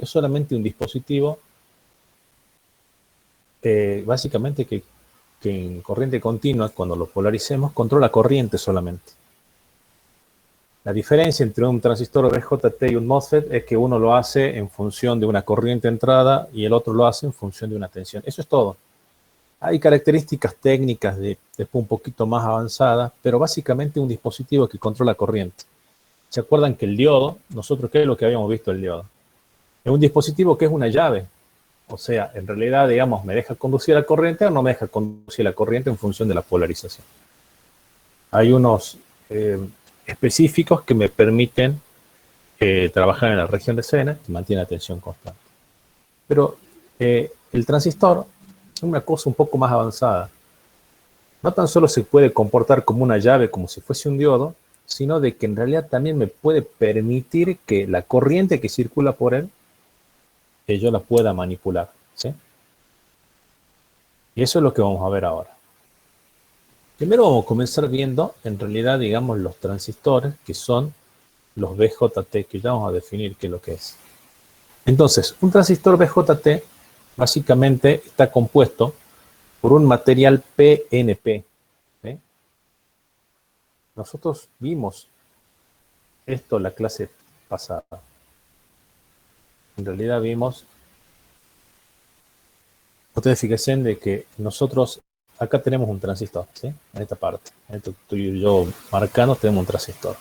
es solamente un dispositivo, básicamente que en corriente continua, cuando lo polaricemos, controla corriente solamente. La diferencia entre un transistor BJT y un MOSFET es que uno lo hace en función de una corriente entrada y el otro lo hace en función de una tensión. Eso es todo. Hay características técnicas después un poquito más avanzadas, pero básicamente un dispositivo que controla corriente. ¿Se acuerdan que el diodo, nosotros qué es lo que habíamos visto el diodo? Es un dispositivo que es una llave. O sea, en realidad, digamos, me deja conducir la corriente o no me deja conducir la corriente en función de la polarización. Hay unos específicos que me permiten trabajar en la región de Zener, que mantiene la tensión constante. Pero el transistor es una cosa un poco más avanzada. No tan solo se puede comportar como una llave, como si fuese un diodo, sino de que en realidad también me puede permitir que la corriente que circula por él, que yo la pueda manipular, ¿sí? Y eso es lo que vamos a ver ahora. Primero vamos a comenzar viendo, en realidad, digamos, los transistores, que son los BJT, que ya vamos a definir qué es lo que es. Entonces, un transistor BJT básicamente está compuesto por un material PNP. ¿Sí? Nosotros vimos esto en la clase pasada. En realidad vimos, ustedes fíjense de que nosotros acá tenemos un transistor, ¿sí? En esta parte, en esto que estoy yo marcando, tenemos un transistor.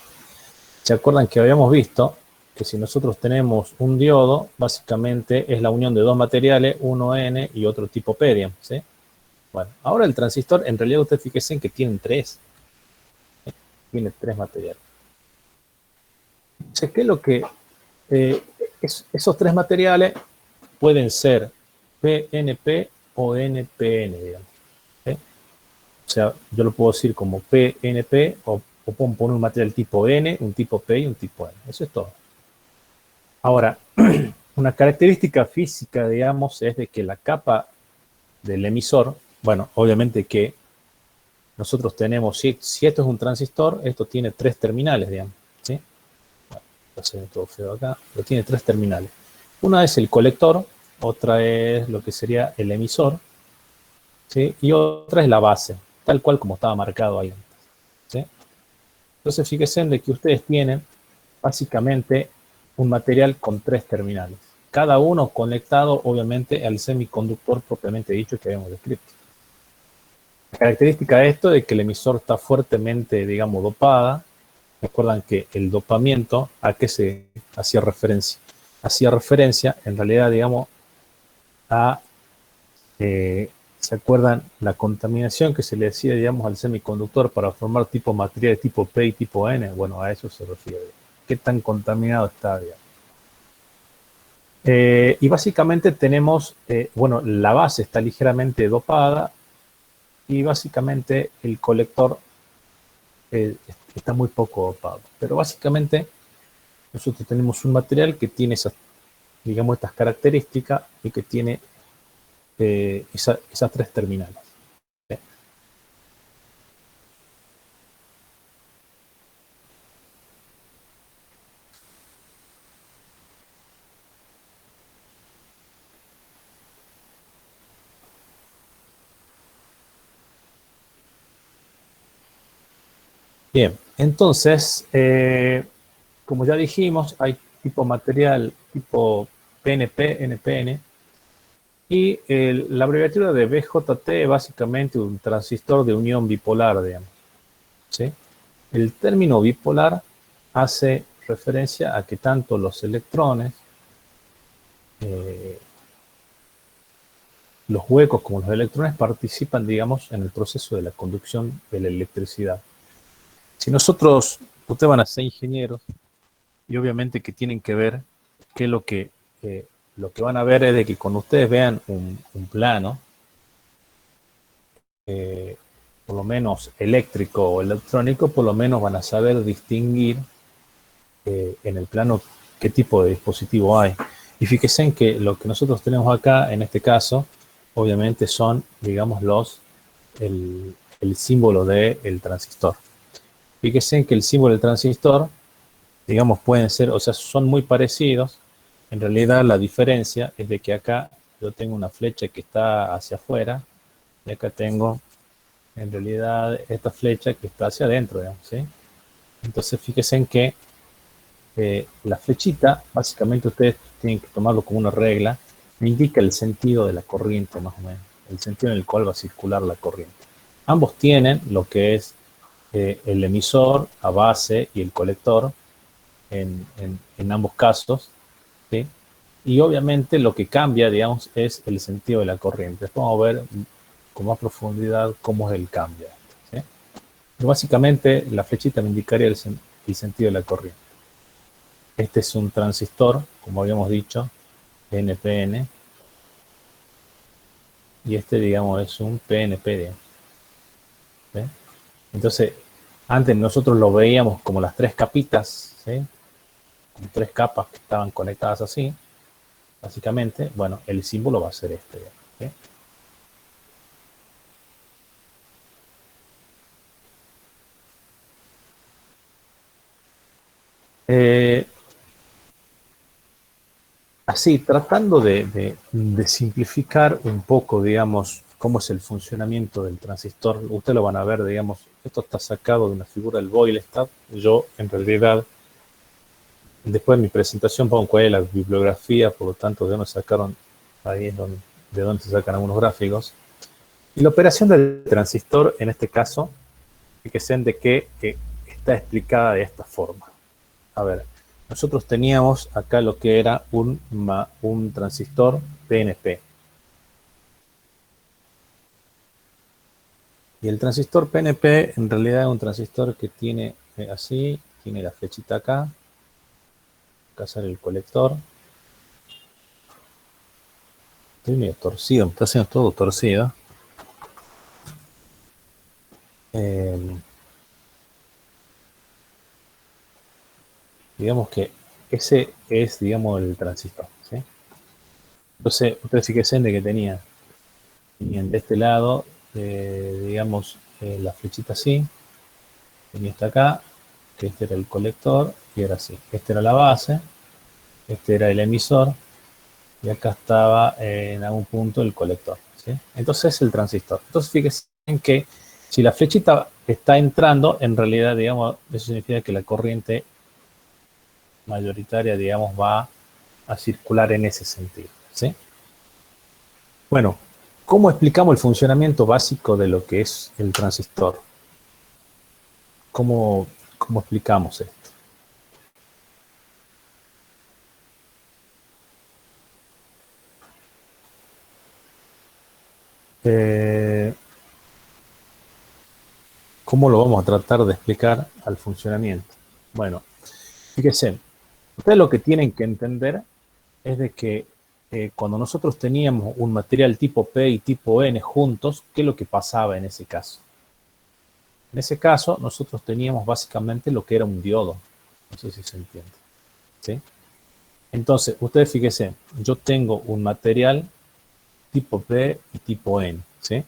¿Se acuerdan que habíamos visto que si nosotros tenemos un diodo, básicamente es la unión de dos materiales, uno N y otro tipo P, digamos, ¿sí? Bueno, ahora el transistor, en realidad ustedes fíjense que tienen tres. ¿Sí? Tiene tres materiales. Entonces, ¿qué es lo que esos tres materiales pueden ser PNP o NPN, digamos? ¿Sí? O sea, yo lo puedo decir como PNP o puedo poner un material tipo N, un tipo P y un tipo N. Eso es todo. Ahora, una característica física, digamos, es de que la capa del emisor, bueno, obviamente que nosotros tenemos, si esto es un transistor, esto tiene tres terminales, digamos, ¿sí? Bueno, va a ser todo feo acá, pero tiene tres terminales. Una es el colector, otra es lo que sería el emisor, ¿sí? Y otra es la base, tal cual como estaba marcado ahí antes, ¿sí? Entonces, fíjense de que ustedes tienen básicamente un material con tres terminales, cada uno conectado obviamente al semiconductor propiamente dicho que habíamos descrito. La característica de esto es que el emisor está fuertemente, digamos, dopada. Recuerdan que el dopamiento, ¿a qué se hacía referencia? Hacía referencia, en realidad, digamos, a, ¿se acuerdan? La contaminación que se le hacía, digamos, al semiconductor para formar tipo material de tipo P y tipo N. Bueno, a eso se refiere. ¿Qué tan contaminado está, digamos? Y básicamente tenemos, bueno, la base está ligeramente dopada y básicamente el colector está muy poco dopado. Pero básicamente nosotros tenemos un material que tiene esas, digamos, estas características y que tiene esas tres terminales. ¿Sí? Bien, entonces, como ya dijimos, hay tipo material tipo PNP, NPN, y la abreviatura de BJT es básicamente un transistor de unión bipolar, digamos. ¿Sí? El término bipolar hace referencia a que tanto los electrones, los huecos como los electrones participan, digamos, en el proceso de la conducción de la electricidad. Si nosotros, ustedes van a ser ingenieros, y obviamente que tienen que ver que lo que van a ver es de que cuando ustedes vean un plano, por lo menos eléctrico o electrónico, por lo menos van a saber distinguir en el plano qué tipo de dispositivo hay. Y fíjense en que lo que nosotros tenemos acá, en este caso, obviamente son, digamos, el símbolo del transistor. Fíjense en que el símbolo del transistor, digamos, pueden ser, o sea, son muy parecidos, En realidad la diferencia es de que acá yo tengo una flecha que está hacia afuera y acá tengo en realidad esta flecha que está hacia adentro, digamos, ¿sí? Entonces fíjense en que la flechita, básicamente ustedes tienen que tomarlo como una regla, me indica el sentido de la corriente más o menos, el sentido en el cual va a circular la corriente. Ambos tienen lo que es el emisor a base y el colector en ambos casos, ¿sí? Y obviamente lo que cambia, digamos, es el sentido de la corriente. Después vamos a ver con más profundidad cómo es el cambio, ¿sí? Pero básicamente la flechita me indicaría el sentido de la corriente. Este es un transistor, como habíamos dicho, NPN, y este, digamos, es un PNP, ¿sí? Entonces, antes nosotros lo veíamos como las tres capitas, ¿sí? Como tres capas que estaban conectadas así, básicamente. Bueno, el símbolo va a ser este, ¿sí? Así, tratando de simplificar un poco, digamos, cómo es el funcionamiento del transistor, ustedes lo van a ver, digamos, esto está sacado de una figura del Boylestad. Yo, en realidad, después de mi presentación pongo cuál es la bibliografía, por lo tanto, de dónde sacaron, ahí es de dónde se sacan algunos gráficos. Y la operación del transistor, en este caso, fíjense de que está explicada de esta forma. A ver, nosotros teníamos acá lo que era un transistor PNP. Y el transistor PNP en realidad es un transistor que tiene así, tiene la flechita acá, acá sale el colector. Estoy medio torcido, me está haciendo todo torcido. Digamos que ese es, digamos, el transistor, ¿sí? Entonces, ustedes fíjense de que tenían de este lado, digamos, la flechita así, tenía esta acá, que este era el colector, y era así. Esta era la base, este era el emisor, y acá estaba en algún punto el colector, ¿sí? Entonces es el transistor. Entonces fíjense en que si la flechita está entrando, en realidad, digamos, eso significa que la corriente mayoritaria, digamos, va a circular en ese sentido, ¿sí? Bueno, ¿cómo explicamos el funcionamiento básico de lo que es el transistor? ¿Cómo explicamos esto? ¿Cómo lo vamos a tratar de explicar al funcionamiento? Bueno, fíjense, ustedes lo que tienen que entender es de que cuando nosotros teníamos un material tipo P y tipo N juntos, ¿qué es lo que pasaba en ese caso? En ese caso, nosotros teníamos básicamente lo que era un diodo. No sé si se entiende, ¿sí? Entonces, ustedes fíjense, yo tengo un material tipo P y tipo N, ¿sí?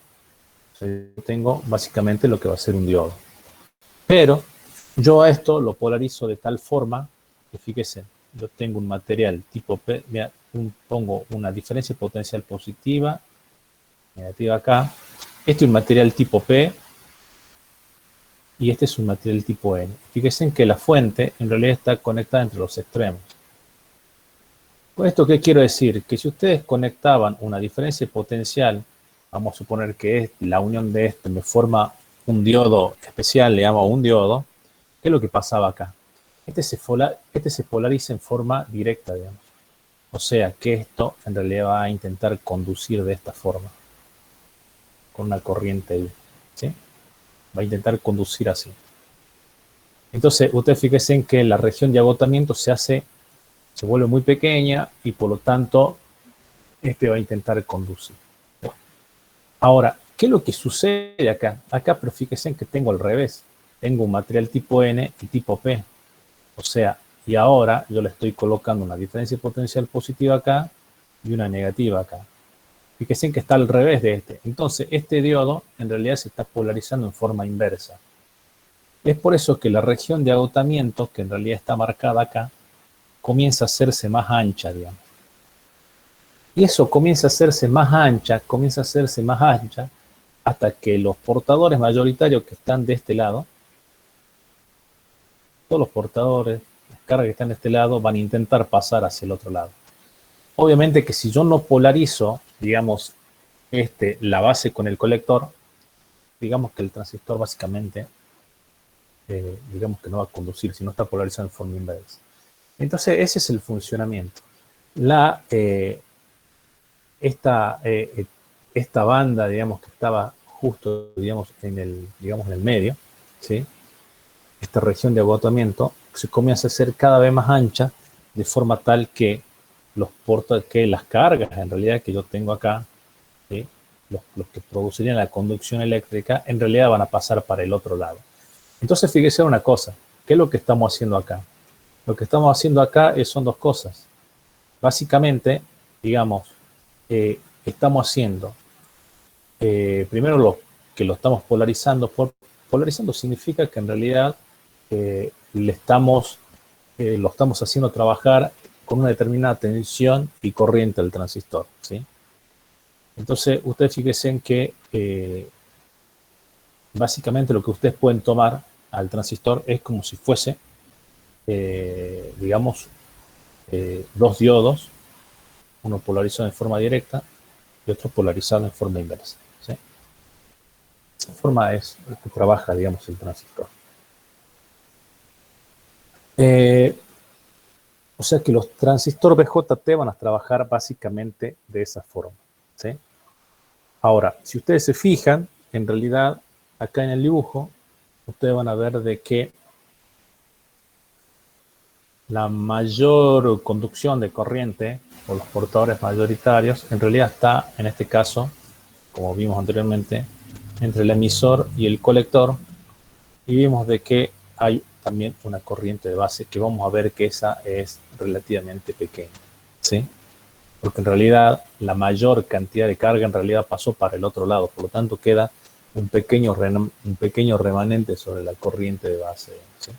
O sea, yo tengo básicamente lo que va a ser un diodo. Pero yo a esto lo polarizo de tal forma que, fíjense, yo tengo un material tipo P, mira, pongo una diferencia potencial positiva, negativa acá. Este es un material tipo P y este es un material tipo N. Fíjense que la fuente en realidad está conectada entre los extremos. ¿Con esto qué quiero decir? Que si ustedes conectaban una diferencia potencial, vamos a suponer que es la unión de esto me forma un diodo especial, le llamo un diodo, ¿qué es lo que pasaba acá? Este se polariza en forma directa, digamos. O sea que esto en realidad va a intentar conducir de esta forma, con una corriente I, ¿sí? Va a intentar conducir así. Entonces, ustedes fíjense en que la región de agotamiento se vuelve muy pequeña y por lo tanto este va a intentar conducir. Ahora, ¿qué es lo que sucede acá? Acá, pero fíjense en que tengo al revés. Tengo un material tipo N y tipo P. O sea, y ahora yo le estoy colocando una diferencia potencial positiva acá y una negativa acá. Fíjense en que está al revés de este. Entonces, este diodo en realidad se está polarizando en forma inversa. Es por eso que la región de agotamiento, que en realidad está marcada acá, comienza a hacerse más ancha, digamos. Y eso comienza a hacerse más ancha, hasta que los portadores mayoritarios que están de este lado, todos los portadores, las cargas que están de este lado, van a intentar pasar hacia el otro lado. Obviamente que si yo no polarizo, digamos, la base con el colector, digamos que el transistor básicamente, digamos que no va a conducir, si no está polarizado en forma inversa. Entonces, ese es el funcionamiento. Esta banda, digamos, que estaba justo, digamos, en el medio, ¿sí? Esta región de agotamiento se comienza a hacer cada vez más ancha, de forma tal que las cargas, en realidad, que yo tengo acá, ¿sí? Los que producirían la conducción eléctrica, en realidad van a pasar para el otro lado. Entonces, fíjese una cosa, ¿qué es lo que estamos haciendo acá? Lo que estamos haciendo acá son dos cosas. Básicamente, digamos, estamos haciendo, primero que lo estamos polarizando. Polarizando significa que en realidad lo estamos haciendo trabajar con una determinada tensión y corriente al transistor, ¿sí? Entonces, ustedes fíjense en que básicamente lo que ustedes pueden tomar al transistor es como si fuese, digamos, dos diodos, uno polarizado en forma directa y otro polarizado en forma inversa, ¿sí? Esa forma es la que trabaja, digamos, el transistor. O sea que los transistores BJT van a trabajar básicamente de esa forma, ¿sí? Ahora, si ustedes se fijan, en realidad, acá en el dibujo, ustedes van a ver de que la mayor conducción de corriente, o los portadores mayoritarios, en realidad está, en este caso, como vimos anteriormente, entre el emisor y el colector, y vimos de que hay también una corriente de base, que vamos a ver que esa es relativamente pequeña, ¿sí? Porque en realidad la mayor cantidad de carga en realidad pasó para el otro lado, por lo tanto queda un pequeño remanente sobre la corriente de base, ¿sí?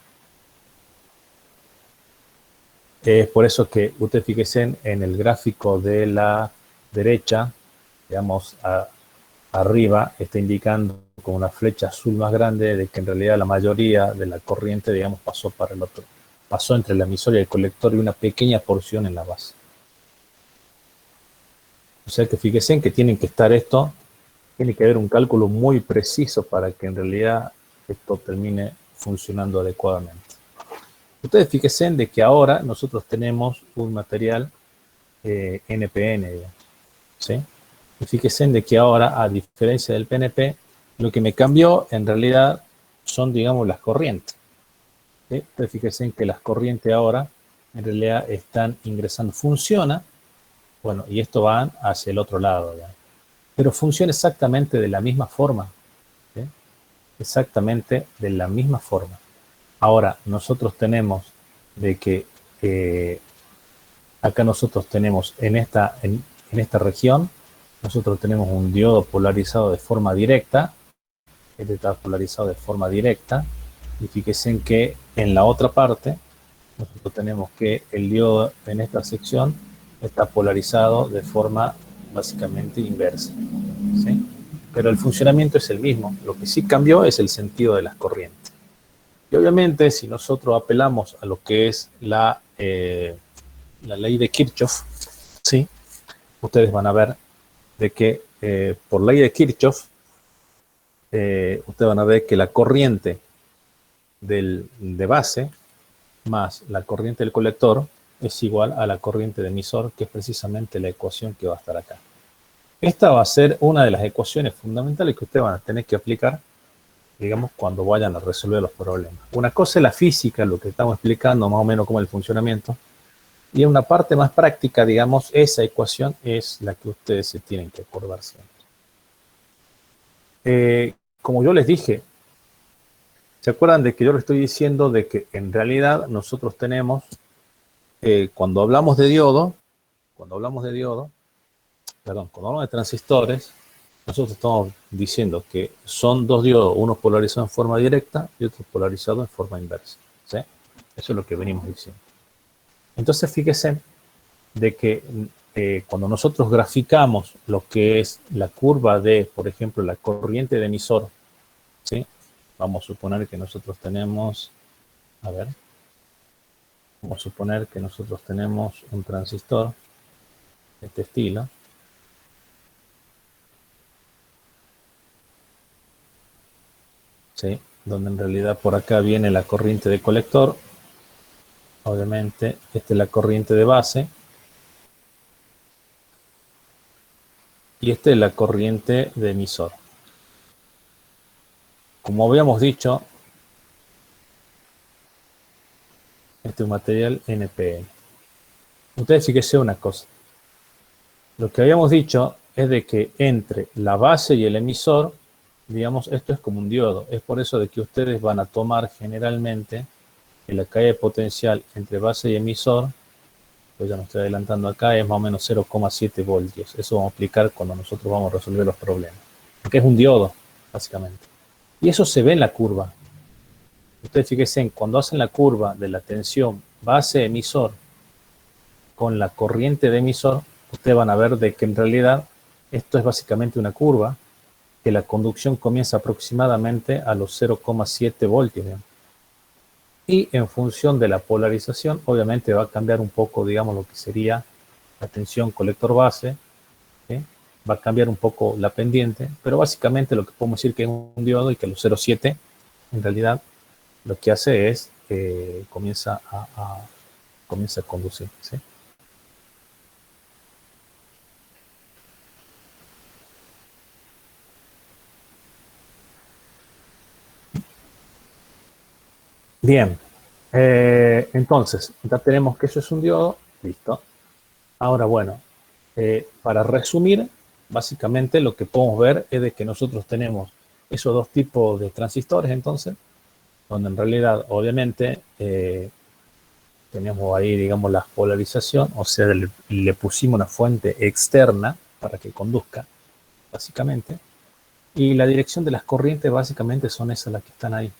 Es por eso que ustedes fíjense en el gráfico de la derecha, digamos, arriba está indicando con una flecha azul más grande de que en realidad la mayoría de la corriente, digamos, pasó entre la emisora y el colector, y una pequeña porción en la base. O sea que fíjense en que tiene que haber un cálculo muy preciso para que en realidad esto termine funcionando adecuadamente. Ustedes fíjense de que ahora nosotros tenemos un material NPN, digamos, ¿sí? Y fíjense de que ahora, a diferencia del PNP, lo que me cambió en realidad son, digamos, las corrientes, ¿sí? Ustedes fíjense en que las corrientes ahora en realidad están ingresando. Funciona, bueno, y esto va hacia el otro lado, ¿ya? Pero funciona exactamente de la misma forma, ¿sí? Exactamente de la misma forma. Ahora, nosotros tenemos de que acá nosotros tenemos en esta región, nosotros tenemos un diodo polarizado de forma directa. Este está polarizado de forma directa. Y fíjense en que en la otra parte, nosotros tenemos que el diodo en esta sección está polarizado de forma básicamente inversa, ¿sí? Pero el funcionamiento es el mismo. Lo que sí cambió es el sentido de las corrientes. Y obviamente, si nosotros apelamos a lo que es la ley de Kirchhoff, ¿sí? Ustedes van a ver de que por ley de Kirchhoff, ustedes van a ver que la corriente de base más la corriente del colector es igual a la corriente de emisor, que es precisamente la ecuación que va a estar acá. Esta va a ser una de las ecuaciones fundamentales que ustedes van a tener que aplicar, digamos, cuando vayan a resolver los problemas. Una cosa es la física, lo que estamos explicando, más o menos cómo es el funcionamiento, y en una parte más práctica, digamos, esa ecuación es la que ustedes se tienen que acordar siempre. Como yo les dije, ¿se acuerdan de que yo les estoy diciendo de que en realidad nosotros tenemos, cuando hablamos de transistores, nosotros estamos diciendo que son dos diodos, uno polarizado en forma directa y otro polarizado en forma inversa, ¿sí? Eso es lo que venimos diciendo. Entonces, fíjense de que cuando nosotros graficamos lo que es la curva de, por ejemplo, la corriente de emisor, ¿sí? Vamos a suponer que nosotros tenemos, a ver, vamos a suponer que nosotros tenemos un transistor de este estilo. ¿Sí? Donde en realidad por acá viene la corriente de colector. Obviamente, esta es la corriente de base. Y esta es la corriente de emisor. Como habíamos dicho, este es un material NPN. Ustedes fíjense una cosa. Lo que habíamos dicho es de que entre la base y el emisor, digamos, esto es como un diodo. Es por eso de que ustedes van a tomar generalmente que la caída de potencial entre base y emisor, pues ya me estoy adelantando acá, es más o menos 0,7 voltios. Eso vamos a explicar cuando nosotros vamos a resolver los problemas. Porque es un diodo, básicamente. Y eso se ve en la curva. Ustedes fíjense, en cuando hacen la curva de la tensión base-emisor con la corriente de emisor, ustedes van a ver de que en realidad esto es básicamente una curva, que la conducción comienza aproximadamente a los 0,7 voltios. ¿Bien? Y en función de la polarización, obviamente va a cambiar un poco, digamos, lo que sería la tensión colector-base, ¿sí? Va a cambiar un poco la pendiente, pero básicamente lo que podemos decir que es un diodo y que los 0,7 en realidad lo que hace es comienza a conducir, ¿sí? Bien, entonces ya tenemos que eso es un diodo, listo. Ahora, bueno, para resumir, básicamente lo que podemos ver es de que nosotros tenemos esos dos tipos de transistores, entonces, donde en realidad, obviamente, tenemos ahí, digamos, la polarización, o sea, le pusimos una fuente externa para que conduzca, básicamente, y la dirección de las corrientes básicamente son esas las que están ahí.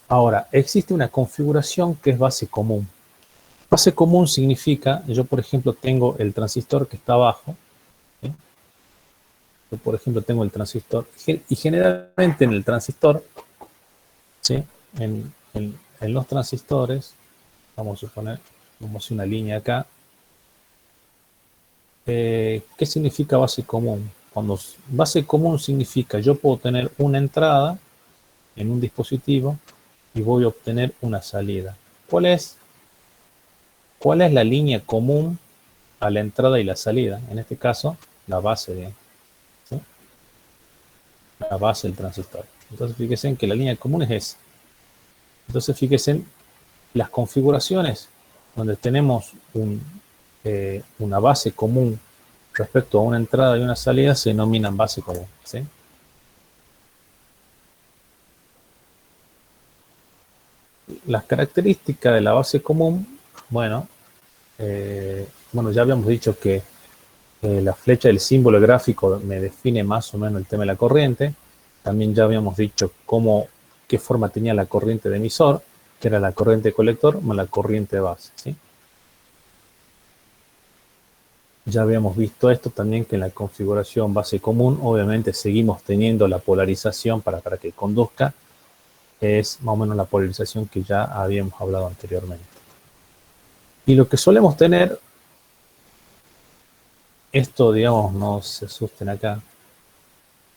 Ahora, existe una configuración que es base común. Base común significa, yo por ejemplo tengo el transistor que está abajo, ¿sí? Yo por ejemplo tengo el transistor, y generalmente en el transistor, ¿sí? En los transistores, vamos a suponer, vamos a hacer una línea acá. ¿Qué significa base común? Cuando base común significa yo puedo tener una entrada en un dispositivo y voy a obtener una salida. ¿Cuál es la línea común a la entrada y la salida? En este caso, la base, de, ¿sí? La base del transistor. Entonces, fíjense en que la línea común es esa. Entonces, fíjense en las configuraciones donde tenemos una base común respecto a una entrada y una salida se denominan base común, ¿sí? Las características de la base común, bueno, ya habíamos dicho que la flecha del símbolo gráfico me define más o menos el tema de la corriente. También ya habíamos dicho qué forma tenía la corriente de emisor, que era la corriente de colector más la corriente de base, ¿sí? Ya habíamos visto esto también, que en la configuración base común, obviamente seguimos teniendo la polarización para que conduzca, es más o menos la polarización que ya habíamos hablado anteriormente. Y lo que solemos tener, esto digamos, no se asusten acá,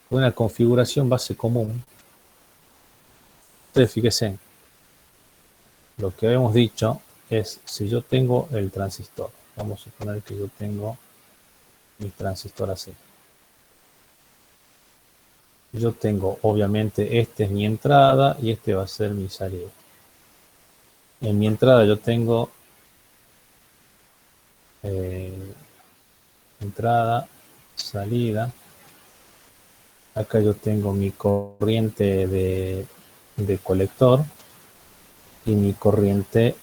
con una configuración base común. Entonces fíjense, lo que habíamos dicho es, si yo tengo el transistor, vamos a suponer que yo tengo mi transistor así. Yo tengo, obviamente, esta es mi entrada y este va a ser mi salida. En mi entrada yo tengo entrada, salida. Acá yo tengo mi corriente de colector y mi corriente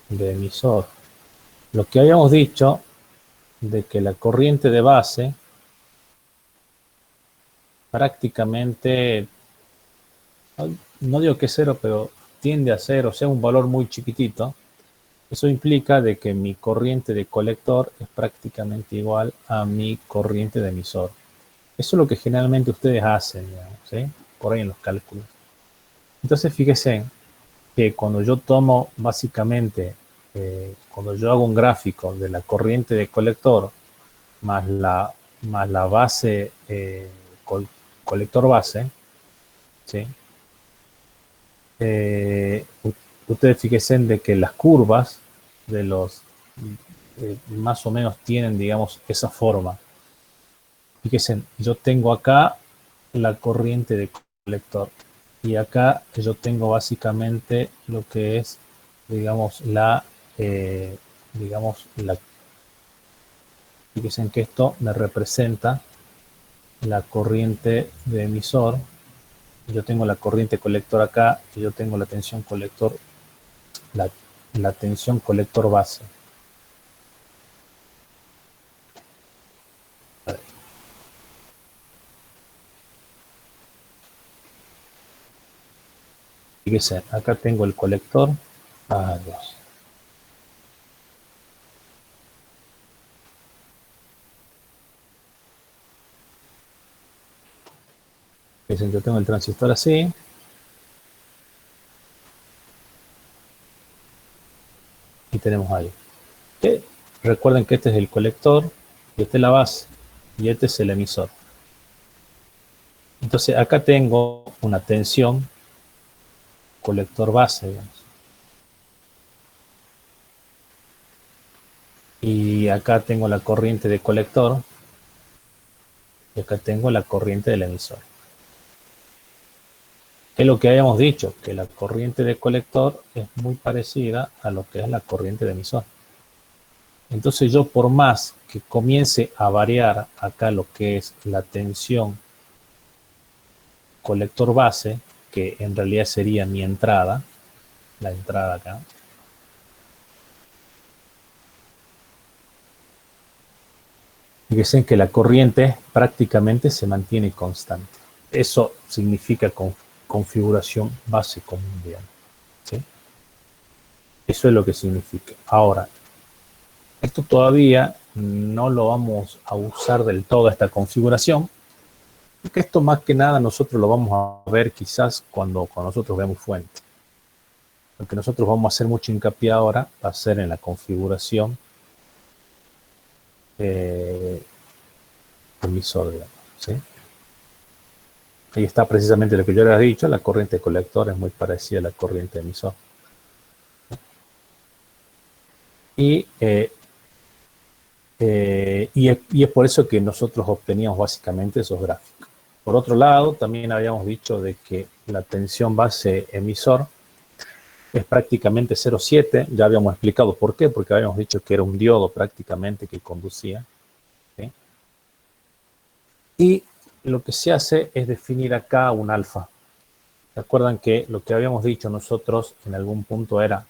de emisor. Lo que habíamos dicho de que la corriente de base prácticamente, no digo que es cero, pero tiende a ser, o sea, un valor muy chiquitito, Eso implica de que mi corriente de colector es prácticamente igual a mi corriente de emisor. Eso es lo que generalmente ustedes hacen, digamos, ¿sí? Por ahí en los cálculos. Entonces, fíjense que cuando yo tomo básicamente, cuando yo hago un gráfico de la corriente de colector más la base, colector base, ¿sí? Ustedes fíjense de que las curvas de los más o menos tienen, digamos, esa forma. Fíjense, yo tengo acá la corriente de colector y acá yo tengo básicamente lo que es, digamos, eh, la, fíjense que esto me representa la corriente de emisor. Yo tengo la corriente colector acá y yo tengo la tensión colector, la, la tensión colector base. Fíjense, acá tengo el colector. Ah, Dios. Fíjense, yo tengo el transistor así. Y tenemos ahí. ¿Qué? Recuerden que este es el colector y este es la base y este es el emisor. Entonces acá tengo una tensión colector base, digamos. Y acá tengo la corriente de colector y acá tengo la corriente del emisor. Que es lo que habíamos dicho, que la corriente de colector es muy parecida a lo que es la corriente de emisor. Entonces yo, por más que comience a variar acá lo que es la tensión colector base, que en realidad sería mi entrada, la entrada acá, fíjense que la corriente prácticamente se mantiene constante. Eso significa configuración base común, digamos, ¿sí? Eso es lo que significa. Ahora, esto todavía no lo vamos a usar del todo, esta configuración, porque esto más que nada nosotros lo vamos a ver quizás cuando nosotros veamos fuente. Lo que nosotros vamos a hacer mucho hincapié ahora va a ser en la configuración emisor, digamos, ¿sí? Ahí está precisamente lo que yo les he dicho, la corriente colector es muy parecida a la corriente emisor. Y, y es por eso que nosotros obteníamos básicamente esos gráficos. Por otro lado, también habíamos dicho de que la tensión base emisor es prácticamente 0,7. Ya habíamos explicado por qué, porque habíamos dicho que era un diodo prácticamente que conducía, ¿sí? Y lo que se hace es definir acá un alfa. ¿Recuerdan que lo que habíamos dicho nosotros en algún punto era,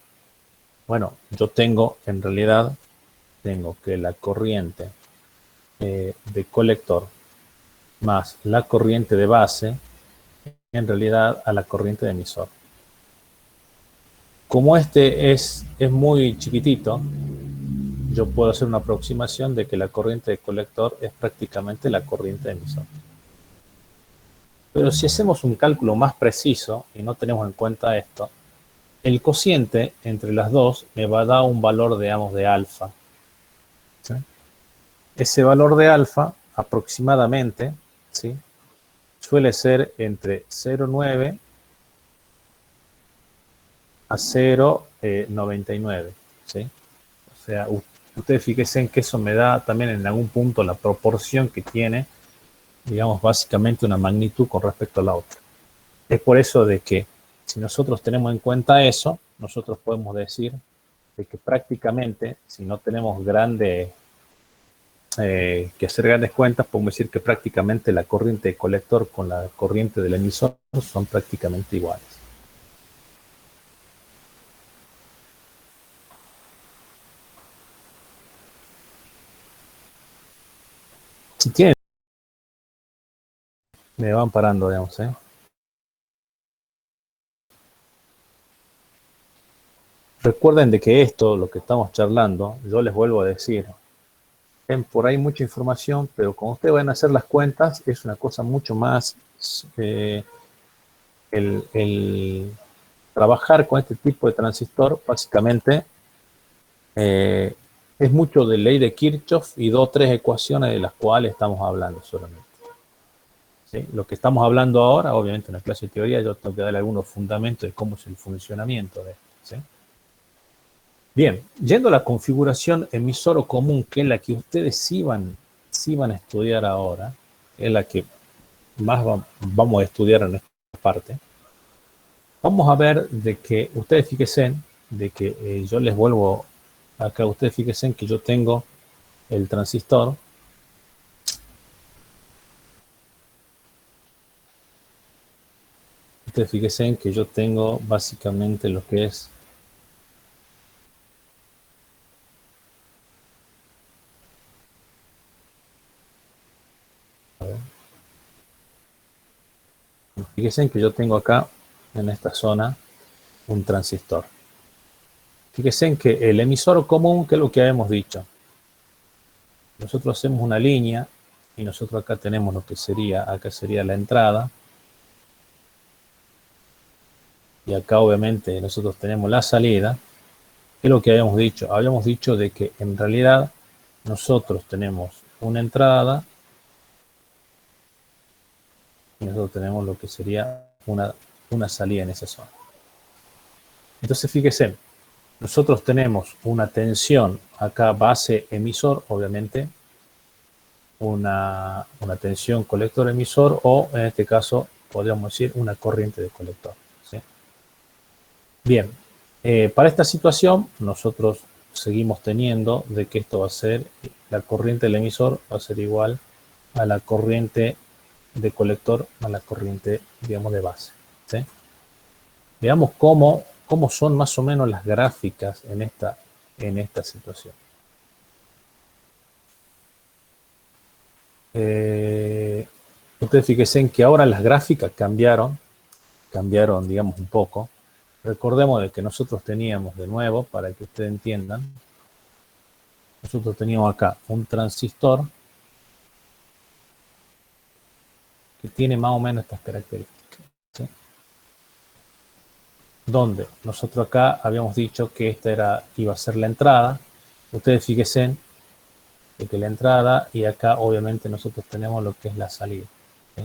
bueno, yo tengo, en realidad, tengo que la corriente de colector más la corriente de base, en realidad, a la corriente de emisor. Como este es muy chiquitito, yo puedo hacer una aproximación de que la corriente de colector es prácticamente la corriente de emisor. Pero si hacemos un cálculo más preciso y no tenemos en cuenta esto, el cociente entre las dos me va a dar un valor, digamos, de alfa, ¿sí? Ese valor de alfa aproximadamente, ¿sí?, suele ser entre 0,9 a 0,99, ¿sí? O sea, ustedes fíjense en que eso me da también en algún punto la proporción que tiene, digamos, básicamente una magnitud con respecto a la otra. Es por eso de que si nosotros tenemos en cuenta eso, nosotros podemos decir de que prácticamente, si no tenemos que hacer grandes cuentas, podemos decir que prácticamente la corriente de colector con la corriente del emisor son prácticamente iguales. Si tienen, me van parando, digamos, ¿eh? recuerden de que esto, lo que estamos charlando, yo les vuelvo a decir, ven por ahí mucha información, pero cuando ustedes van a hacer las cuentas, es una cosa mucho más, el trabajar con este tipo de transistor, básicamente, es mucho de ley de Kirchhoff y 2 o 3 ecuaciones de las cuales estamos hablando solamente. ¿Sí? Lo que estamos hablando ahora, obviamente en la clase de teoría, yo tengo que darle algunos fundamentos de cómo es el funcionamiento de esto. ¿Sí? Bien, yendo a la configuración emisor común, que es la que ustedes sí van a estudiar ahora, es la que más vamos a estudiar en esta parte, vamos a ver de que ustedes fíjense de que yo les vuelvo acá, ustedes fíjense que yo tengo el transistor. Ustedes fíjense que yo tengo básicamente lo que es fíjense que yo tengo acá en esta zona un transistor. Fíjense que el emisor común, que es lo que habíamos dicho, nosotros hacemos una línea y nosotros acá tenemos lo que sería, acá sería la entrada, y acá obviamente nosotros tenemos la salida. ¿Qué es lo que habíamos dicho? Habíamos dicho de que en realidad nosotros tenemos una entrada y nosotros tenemos lo que sería una salida en esa zona. Entonces fíjense, nosotros tenemos una tensión acá base emisor, obviamente, una tensión colector emisor, o en este caso podríamos decir una corriente de colector. ¿Sí? Bien, para esta situación nosotros seguimos teniendo de que esto va a ser, la corriente del emisor va a ser igual a la corriente de colector a la corriente, digamos, de base. ¿Sí? Veamos cómo son más o menos las gráficas en esta situación. Ustedes fíjense en que ahora las gráficas cambiaron, digamos, un poco. Recordemos de que nosotros teníamos, de nuevo, para que ustedes entiendan, nosotros teníamos acá un transistor que tiene más o menos estas características. ¿Sí? Donde nosotros acá habíamos dicho que esta iba a ser la entrada. Ustedes fíjense de que la entrada, y acá obviamente nosotros tenemos lo que es la salida. ¿Sí?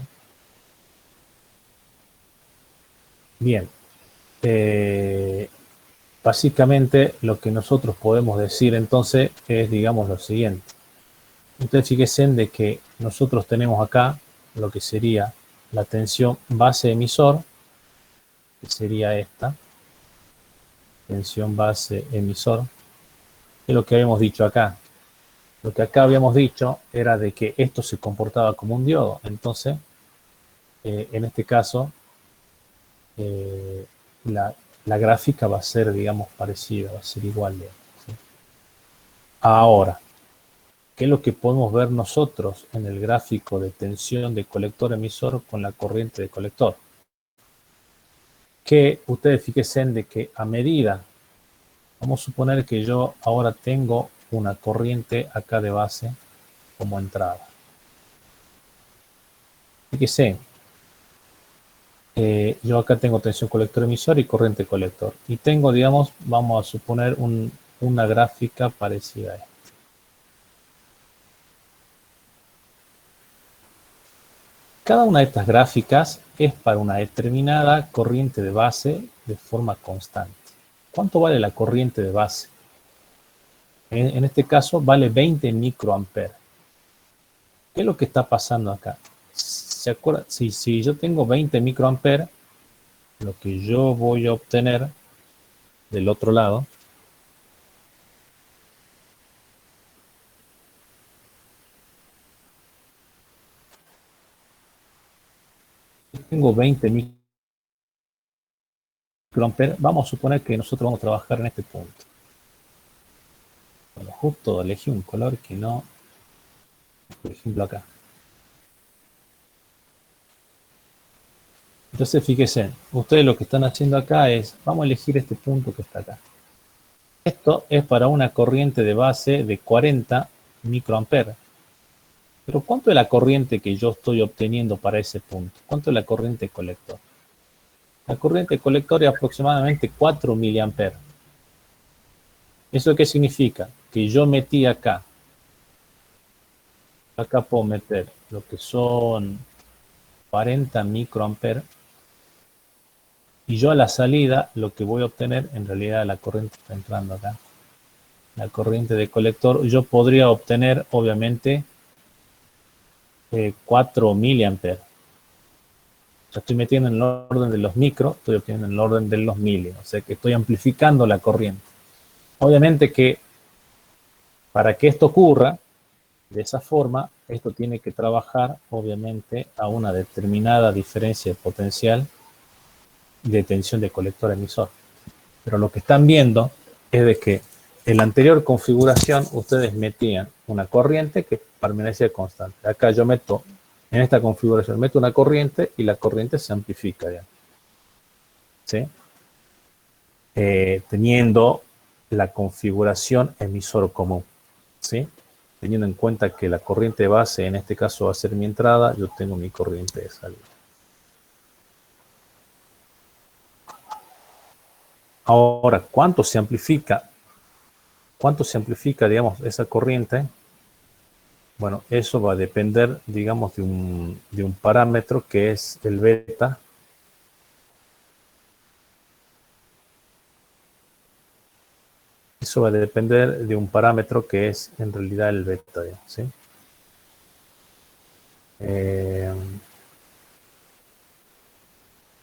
Bien. Básicamente lo que nosotros podemos decir entonces es, digamos, lo siguiente. Ustedes fíjense de que nosotros tenemos acá lo que sería la tensión base emisor, que sería esta, tensión base emisor, que es lo que habíamos dicho acá. Lo que acá habíamos dicho era de que esto se comportaba como un diodo. Entonces, en este caso, la gráfica va a ser, digamos, parecida, va a ser igual. ¿Sí? Ahora, ¿qué es lo que podemos ver nosotros en el gráfico de tensión de colector-emisor con la corriente de colector? Que ustedes fíjense de que a medida, vamos a suponer que yo ahora tengo una corriente acá de base como entrada. Fíjense, yo acá tengo tensión colector-emisor y corriente colector. Y tengo, digamos, vamos a suponer una gráfica parecida a esta. Cada una de estas gráficas es para una determinada corriente de base de forma constante. ¿Cuánto vale la corriente de base? En este caso vale 20 microamperes. ¿Qué es lo que está pasando acá? ¿Se acuerdan? Si yo tengo 20 microamperes, lo que yo voy a obtener del otro lado tengo 20 microamperes, vamos a suponer que nosotros vamos a trabajar en este punto. Bueno, justo elegí un color que no, por ejemplo acá. Entonces fíjense, ustedes lo que están haciendo acá es, vamos a elegir este punto que está acá. Esto es para una corriente de base de 40 microamperes. Pero ¿cuánto es la corriente que yo estoy obteniendo para ese punto? ¿Cuánto es la corriente colector? La corriente colector es aproximadamente 4 miliamperes. ¿Eso qué significa? Que yo metí acá puedo meter lo que son 40 microamperes y yo a la salida lo que voy a obtener, en realidad la corriente está entrando acá, la corriente de colector, yo podría obtener obviamente 4 miliamperes. O sea, estoy metiendo en el orden de los micros, estoy obteniendo en el orden de los mili, o sea que estoy amplificando la corriente. Obviamente que para que esto ocurra de esa forma, esto tiene que trabajar obviamente a una determinada diferencia de potencial de tensión de colector emisor. Pero lo que están viendo es de que en la anterior configuración ustedes metían una corriente que permanecía constante. Acá yo meto, en esta configuración, meto una corriente y la corriente se amplifica. ¿Sí? Teniendo la configuración emisor común. ¿Sí? Teniendo en cuenta que la corriente base, en este caso va a ser mi entrada, yo tengo mi corriente de salida. Ahora, ¿cuánto se amplifica? ¿Cuánto se amplifica, digamos, esa corriente? Bueno, eso va a depender, digamos, de un parámetro que es el beta. Eso va a depender de un parámetro que es en realidad el beta, ¿sí?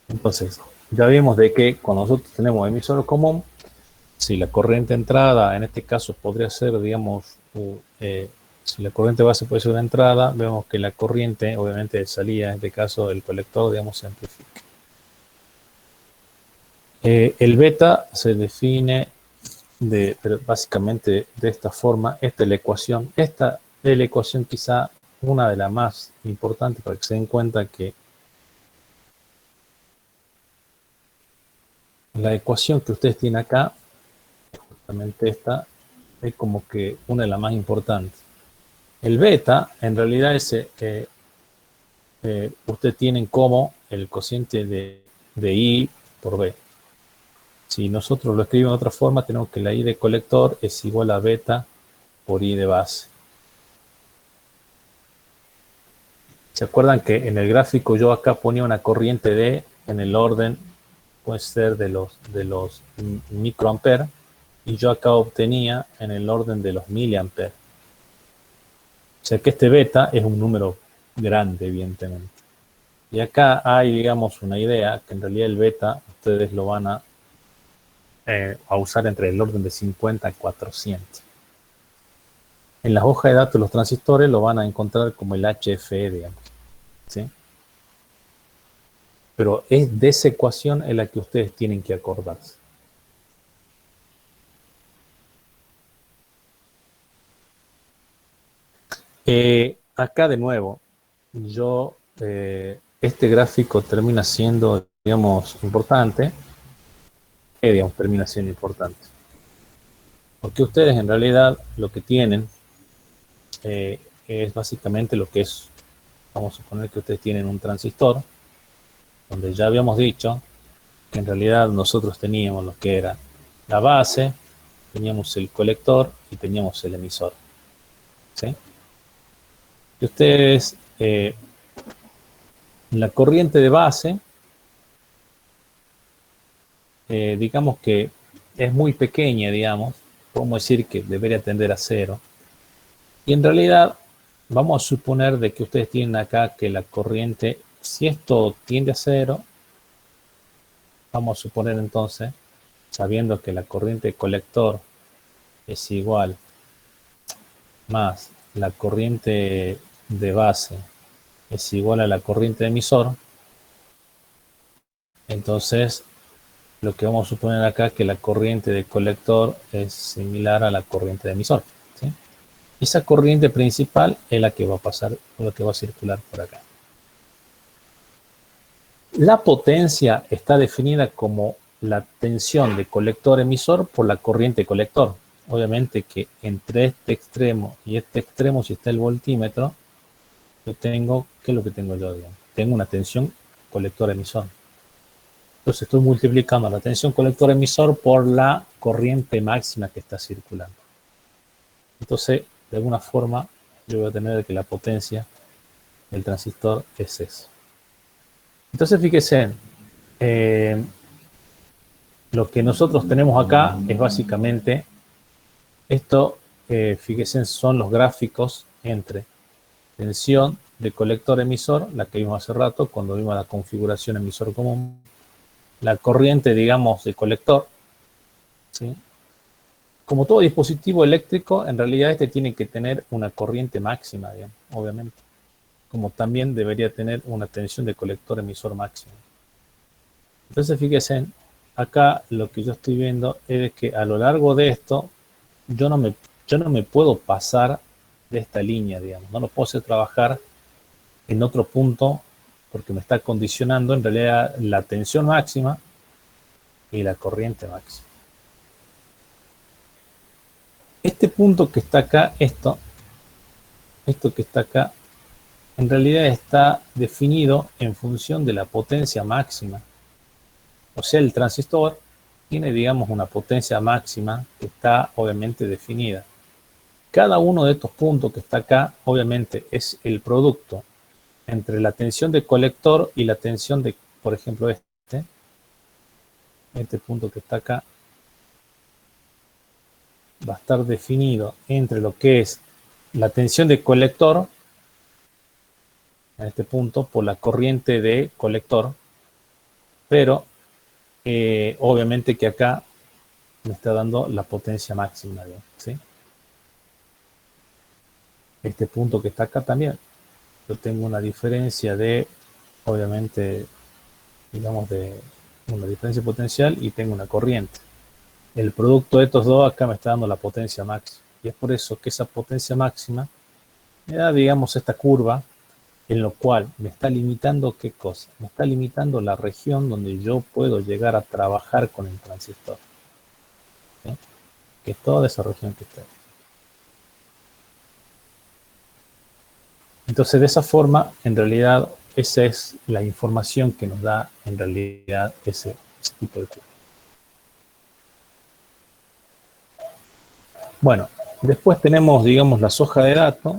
Entonces, ya vimos de que cuando nosotros tenemos emisor común, si la corriente entrada, en este caso podría ser, digamos, si la corriente base puede ser una entrada, vemos que la corriente, obviamente de salida, en este caso el colector, digamos, se amplifica. El beta se define básicamente de esta forma. Esta es la ecuación. Esta es la ecuación quizá una de las más importantes para que se den cuenta que la ecuación que ustedes tienen acá, justamente esta, es como que una de las más importantes. El beta, en realidad, ustedes tienen como el cociente de I por B. Si nosotros lo escribimos de otra forma, tenemos que la I de colector es igual a beta por I de base. ¿Se acuerdan que en el gráfico yo acá ponía una corriente D en el orden, puede ser de los microamperes, y yo acá obtenía en el orden de los miliamperes? O sea que este beta es un número grande, evidentemente. Y acá hay, digamos, una idea que en realidad el beta ustedes lo van a usar entre el orden de 50 a 400. En las hojas de datos de los transistores lo van a encontrar como el HFE, digamos. ¿Sí? Pero es de esa ecuación en la que ustedes tienen que acordarse. Acá de nuevo, este gráfico termina siendo, digamos, importante. Digamos, termina siendo importante. Porque ustedes en realidad lo que tienen es básicamente lo que es, vamos a suponer que ustedes tienen un transistor, donde ya habíamos dicho que en realidad nosotros teníamos lo que era la base, teníamos el colector y teníamos el emisor. ¿Sí? Y ustedes, la corriente de base, digamos que es muy pequeña, digamos, podemos decir que debería tender a cero. Y en realidad, vamos a suponer de que ustedes tienen acá que la corriente, si esto tiende a cero, vamos a suponer entonces, sabiendo que la corriente de colector es igual más la corriente de base es igual a la corriente de emisor, entonces lo que vamos a suponer acá es que la corriente de colector es similar a la corriente de emisor. ¿Sí? Esa corriente principal es la que va a pasar, la que va a circular por acá. La potencia está definida como la tensión de colector-emisor por la corriente colector. Obviamente que entre este extremo y este extremo, si está el voltímetro, yo tengo, ¿qué es lo que tengo yo? Digamos? Tengo una tensión colector-emisor. Entonces estoy multiplicando la tensión colector-emisor por la corriente máxima que está circulando. Entonces, de alguna forma, yo voy a tener que la potencia del transistor es eso. Entonces, fíjense, lo que nosotros tenemos acá es básicamente esto, fíjense, son los gráficos entre tensión de colector-emisor, la que vimos hace rato cuando vimos la configuración emisor común, la corriente, digamos, de colector, ¿sí? Como todo dispositivo eléctrico, en realidad este tiene que tener una corriente máxima, digamos, obviamente, como también debería tener una tensión de colector-emisor máxima. Entonces, fíjense, acá lo que yo estoy viendo es que a lo largo de esto, yo no me puedo pasar de esta línea, digamos, no lo puedo hacer trabajar en otro punto porque me está condicionando en realidad la tensión máxima y la corriente máxima. Este punto que está acá, esto que está acá, en realidad está definido en función de la potencia máxima. O sea, el transistor tiene, digamos, una potencia máxima que está obviamente definida. Cada uno de estos puntos que está acá, obviamente, es el producto entre la tensión de colector y la tensión de, por ejemplo, este punto que está acá, va a estar definido entre lo que es la tensión de colector, en este punto, por la corriente de colector, pero obviamente que acá me está dando la potencia máxima, ¿sí? Este punto que está acá también, yo tengo una diferencia de, obviamente, digamos, de una diferencia potencial y tengo una corriente. El producto de estos dos acá me está dando la potencia máxima. Y es por eso que esa potencia máxima me da, digamos, esta curva en lo cual me está limitando, ¿qué cosa? Me está limitando la región donde yo puedo llegar a trabajar con el transistor, ¿sí? Que es toda esa región que está ahí. Entonces, de esa forma, en realidad, esa es la información que nos da, en realidad, ese tipo de curva. Bueno, después tenemos, digamos, las hojas de datos,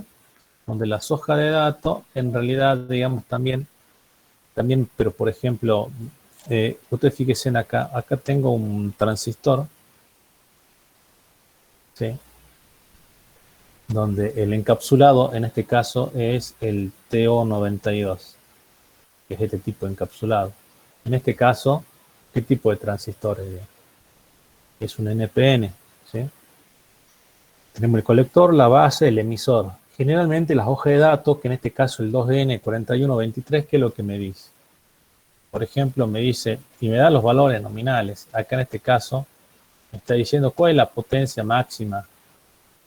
donde las hojas de datos, en realidad, digamos, también, pero por ejemplo, ustedes fíjense en acá tengo un transistor, ¿sí? Donde el encapsulado, en este caso, es el TO92, que es este tipo de encapsulado. En este caso, ¿qué tipo de transistor es? Es un NPN, ¿sí? Tenemos el colector, la base, el emisor. Generalmente las hojas de datos, que en este caso el 2N4123, ¿qué es lo que me dice? Por ejemplo, me dice, y me da los valores nominales. Acá en este caso, me está diciendo cuál es la potencia máxima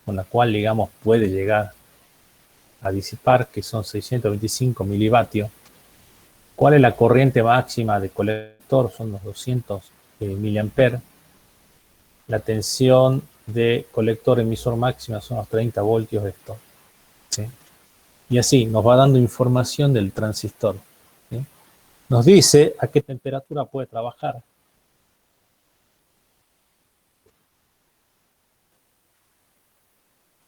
con la cual, digamos, puede llegar a disipar, que son 625 milivatios. ¿Cuál es la corriente máxima de colector? Son los 200 miliamperes. La tensión de colector emisor máxima son los 30 voltios de esto, ¿sí? Y así nos va dando información del transistor, ¿sí? Nos dice a qué temperatura puede trabajar.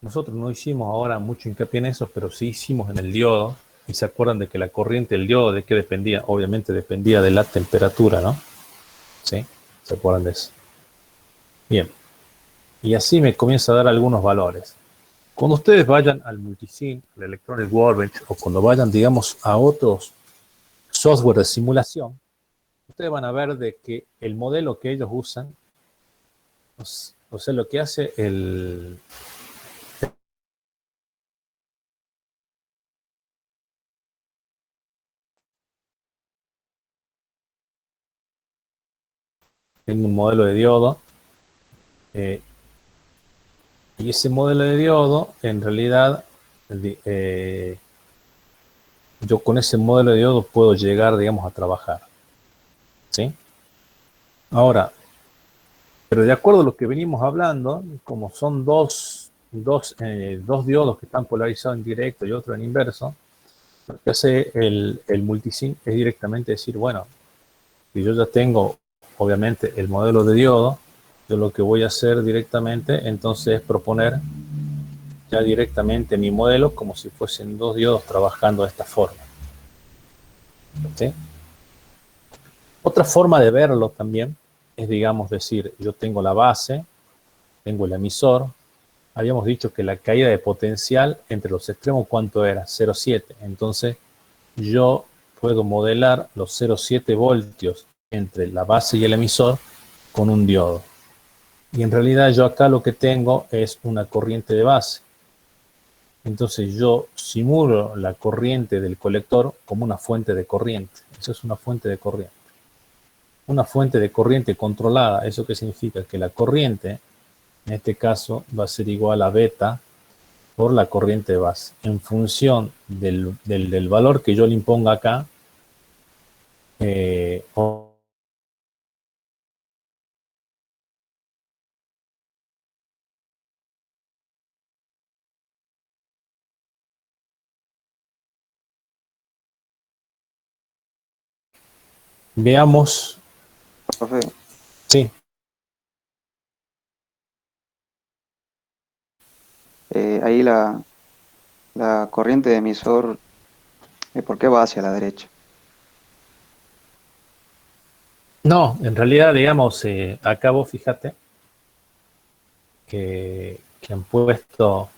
Nosotros no hicimos ahora mucho hincapié en eso, pero sí hicimos en el diodo. Y se acuerdan de que la corriente del diodo, ¿de qué dependía? Obviamente dependía de la temperatura, ¿no? ¿Sí? ¿Se acuerdan de eso? Bien. Y así me comienza a dar algunos valores. Cuando ustedes vayan al Multisim, al Electronic Workbench, o cuando vayan, digamos, a otros software de simulación, ustedes van a ver de que el modelo que ellos usan, o sea, lo que hace el tengo un modelo de diodo, y ese modelo de diodo, en realidad, yo con ese modelo de diodo puedo llegar, digamos, a trabajar, ¿sí? Ahora, pero de acuerdo a lo que venimos hablando, como son dos diodos que están polarizados en directo y otro en inverso, lo que hace el multisync es directamente decir, bueno, si yo ya tengo, obviamente, el modelo de diodo, yo lo que voy a hacer directamente, entonces, es proponer ya directamente mi modelo como si fuesen dos diodos trabajando de esta forma. ¿Sí? Otra forma de verlo también es, digamos, decir, yo tengo la base, tengo el emisor. Habíamos dicho que la caída de potencial entre los extremos, ¿cuánto era? 0,7. Entonces, yo puedo modelar los 0,7 voltios entre la base y el emisor con un diodo. Y en realidad yo acá lo que tengo es una corriente de base. Entonces yo simulo la corriente del colector como una fuente de corriente. Eso es una fuente de corriente. Una fuente de corriente controlada. ¿Eso qué significa? Que la corriente, en este caso, va a ser igual a beta por la corriente de base. En función del valor que yo le imponga acá, veamos. Profe, Sí. ahí la corriente de emisor, ¿por qué va hacia la derecha? No, en realidad, digamos, acá vos fíjate que han puesto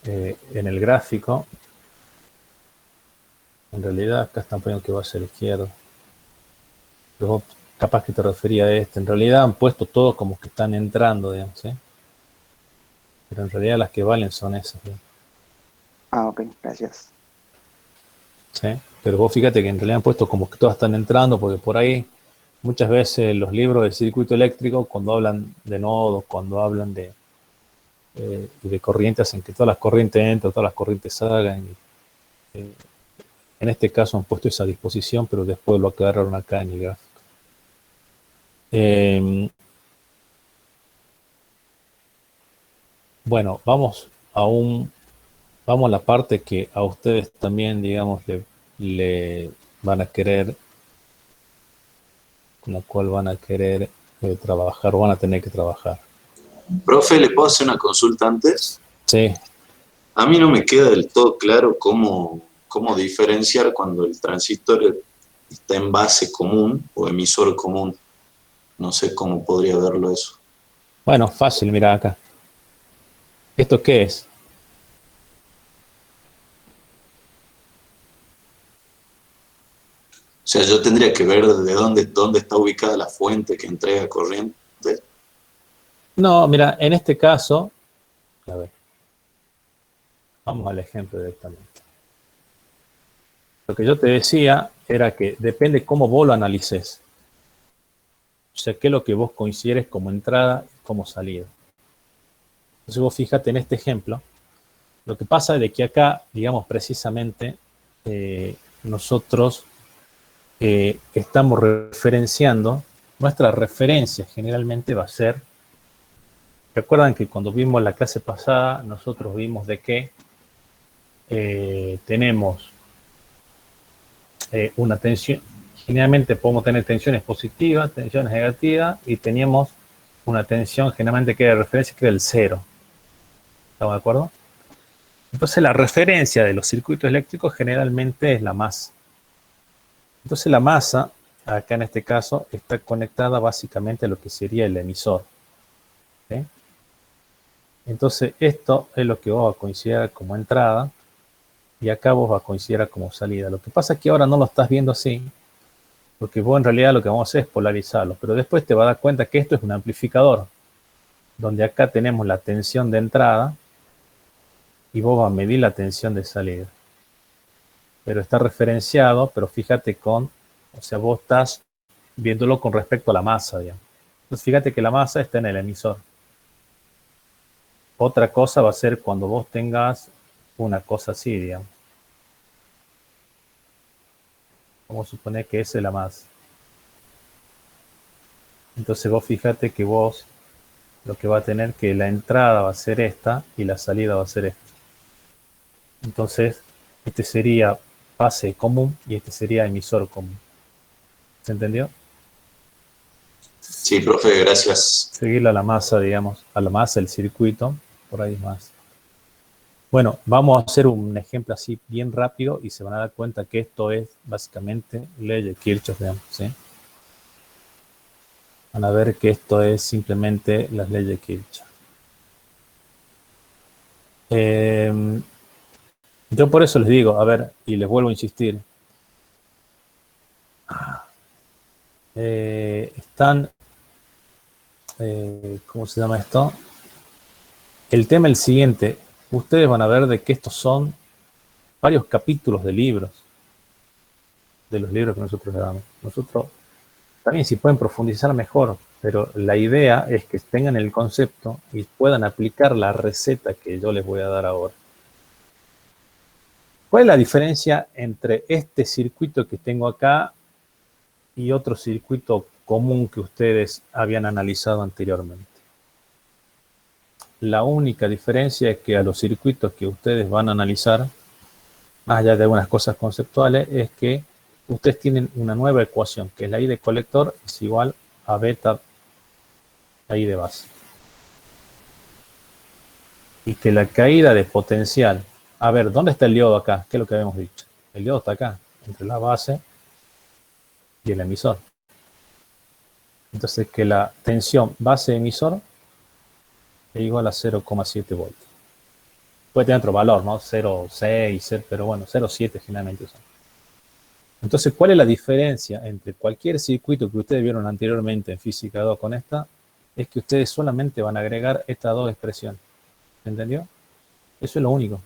en el gráfico, en realidad acá están poniendo que va hacia la izquierda. Pero vos capaz que te refería a este. En realidad han puesto todo como que están entrando, digamos, ¿sí? Pero en realidad las que valen son esas, ¿sí? Ah, ok, gracias. ¿Sí? Pero vos fíjate que en realidad han puesto como que todas están entrando, porque por ahí muchas veces los libros de circuito eléctrico, cuando hablan de nodos, cuando hablan de corrientes, hacen que todas las corrientes entren, todas las corrientes salgan. En este caso han puesto esa disposición, pero después lo aclararon acá en el gráfico. Bueno, vamos a la parte que a ustedes también, digamos, le van a querer, con la cual van a querer trabajar o van a tener que trabajar. Profe, ¿le puedo hacer una consulta antes? Sí. A mí no me queda del todo claro cómo diferenciar cuando el transistor está en base común o emisor común. No sé cómo podría verlo eso. Bueno, fácil, mira acá. ¿Esto qué es? O sea, yo tendría que ver de dónde está ubicada la fuente que entrega corriente. No, mira, en este caso, a ver, vamos al ejemplo directamente. Lo que yo te decía era que depende cómo vos lo analices. O sea, qué es lo que vos consideres como entrada y como salida. Entonces vos fíjate en este ejemplo. Lo que pasa es de que acá, digamos, precisamente, nosotros estamos referenciando, nuestra referencia generalmente va a ser, recuerdan que cuando vimos la clase pasada, nosotros vimos de que tenemos una tensión, generalmente podemos tener tensiones positivas, tensiones negativas, y teníamos una tensión generalmente que era de referencia, que era el cero. ¿Estamos de acuerdo? Entonces la referencia de los circuitos eléctricos generalmente es la masa. Entonces la masa, acá en este caso, está conectada básicamente a lo que sería el emisor. ¿Sí? Entonces esto es lo que vos vas a considerar como entrada y acá vos vas a considerar como salida. Lo que pasa es que ahora no lo estás viendo así, porque vos en realidad lo que vamos a hacer es polarizarlo, pero después te vas a dar cuenta que esto es un amplificador, donde acá tenemos la tensión de entrada y vos vas a medir la tensión de salida. Pero está referenciado, pero fíjate o sea, vos estás viéndolo con respecto a la masa, digamos. Entonces fíjate que la masa está en el emisor. Otra cosa va a ser cuando vos tengas una cosa así, digamos. Vamos a suponer que esa es la masa. Entonces vos fíjate que vos lo que va a tener que la entrada va a ser esta y la salida va a ser esta. Entonces, este sería base común y este sería emisor común. ¿Se entendió? Sí, profe, gracias. Seguirle a la masa, digamos, a la masa del circuito, por ahí más. Bueno, vamos a hacer un ejemplo así bien rápido y se van a dar cuenta que esto es básicamente ley de Kirchhoff, digamos, ¿sí? Van a ver que esto es simplemente las leyes de Kirchhoff. Yo por eso les digo, a ver, y les vuelvo a insistir, ¿cómo se llama esto? El tema es el siguiente, ustedes van a ver de que estos son varios capítulos de libros, de los libros que nosotros le damos. Nosotros, también si pueden profundizar mejor, pero la idea es que tengan el concepto y puedan aplicar la receta que yo les voy a dar ahora. ¿Cuál es la diferencia entre este circuito que tengo acá y otro circuito común que ustedes habían analizado anteriormente? La única diferencia es que a los circuitos que ustedes van a analizar, más allá de algunas cosas conceptuales, es que ustedes tienen una nueva ecuación, que es la I de colector es igual a beta I de base. Y que la caída de potencial, a ver, ¿dónde está el diodo acá? ¿Qué es lo que habíamos dicho? El diodo está acá, entre la base y el emisor. Entonces que la tensión base-emisor es igual a 0,7 voltios. Puede tener otro valor, ¿no? 0,6, pero bueno, 0,7 generalmente son. Entonces, ¿cuál es la diferencia entre cualquier circuito que ustedes vieron anteriormente en física 2 con esta? Es que ustedes solamente van a agregar estas dos expresiones. ¿Entendió? Eso es lo único.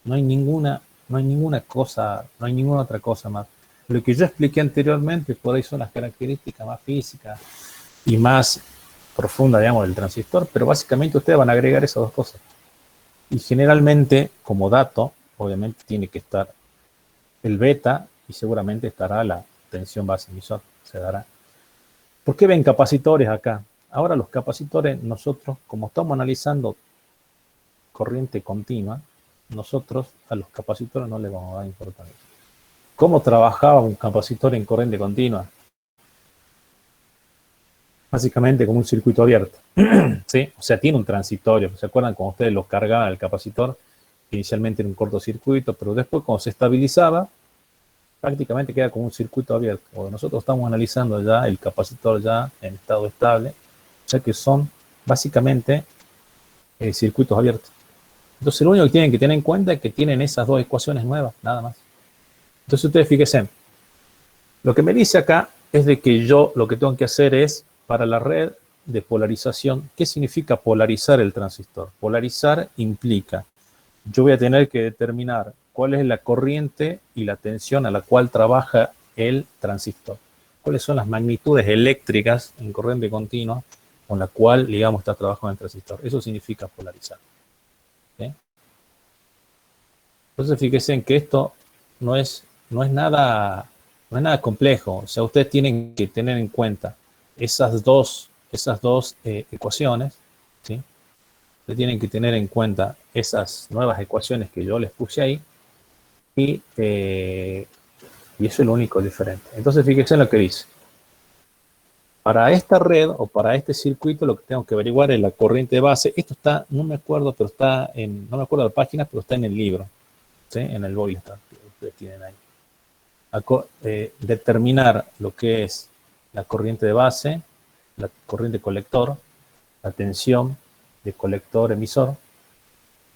No hay ninguna cosa, no hay ninguna otra cosa más. Lo que yo expliqué anteriormente, por ahí son las características más físicas y más profundas, digamos, del transistor, pero básicamente ustedes van a agregar esas dos cosas. Y generalmente, como dato, obviamente tiene que estar el beta y seguramente estará la tensión base emisor, se dará. ¿Por qué ven capacitores acá? Ahora los capacitores, nosotros, como estamos analizando corriente continua, nosotros a los capacitores no les vamos a dar importancia. ¿Cómo trabajaba un capacitor en corriente continua? Básicamente como un circuito abierto. ¿Sí? O sea, tiene un transitorio. ¿Se acuerdan cuando ustedes lo cargaban el capacitor? Inicialmente en un cortocircuito, pero después cuando se estabilizaba, prácticamente queda como un circuito abierto. O nosotros estamos analizando ya el capacitor ya en estado estable, o sea que son básicamente circuitos abiertos. Entonces lo único que tienen que tener en cuenta es que tienen esas dos ecuaciones nuevas, nada más. Entonces ustedes fíjense, lo que me dice acá es de que yo lo que tengo que hacer es, para la red de polarización, ¿qué significa polarizar el transistor? Polarizar implica, yo voy a tener que determinar cuál es la corriente y la tensión a la cual trabaja el transistor. ¿Cuáles son las magnitudes eléctricas en corriente continua con la cual, digamos, está trabajando el transistor? Eso significa polarizar. ¿Sí? Entonces, fíjense en que esto no es nada complejo. O sea, ustedes tienen que tener en cuenta esas dos ecuaciones, ¿sí? Ustedes tienen que tener en cuenta esas nuevas ecuaciones que yo les puse ahí y eso es lo único diferente. Entonces, fíjense en lo que dice. Para esta red o para este circuito lo que tengo que averiguar es la corriente de base. Esto está, no me acuerdo, pero está en, no me acuerdo la página, pero está en el libro, ¿sí? En el boiler que ustedes tienen ahí. Determinar lo que es la corriente de base, la corriente colector, la tensión de colector-emisor,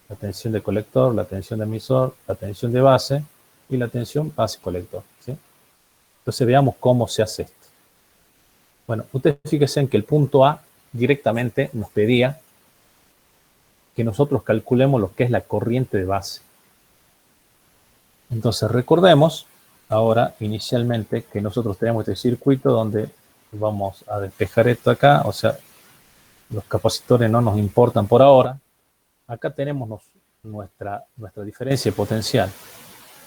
la tensión de colector, la tensión de emisor, la tensión de base y la tensión base-colector, ¿sí? Entonces veamos cómo se hace esto. Bueno, ustedes fíjense en que el punto A directamente nos pedía que nosotros calculemos lo que es la corriente de base. Entonces recordemos ahora inicialmente que nosotros tenemos este circuito donde vamos a despejar esto acá, o sea, los capacitores no nos importan por ahora. Acá tenemos nuestra diferencia potencial.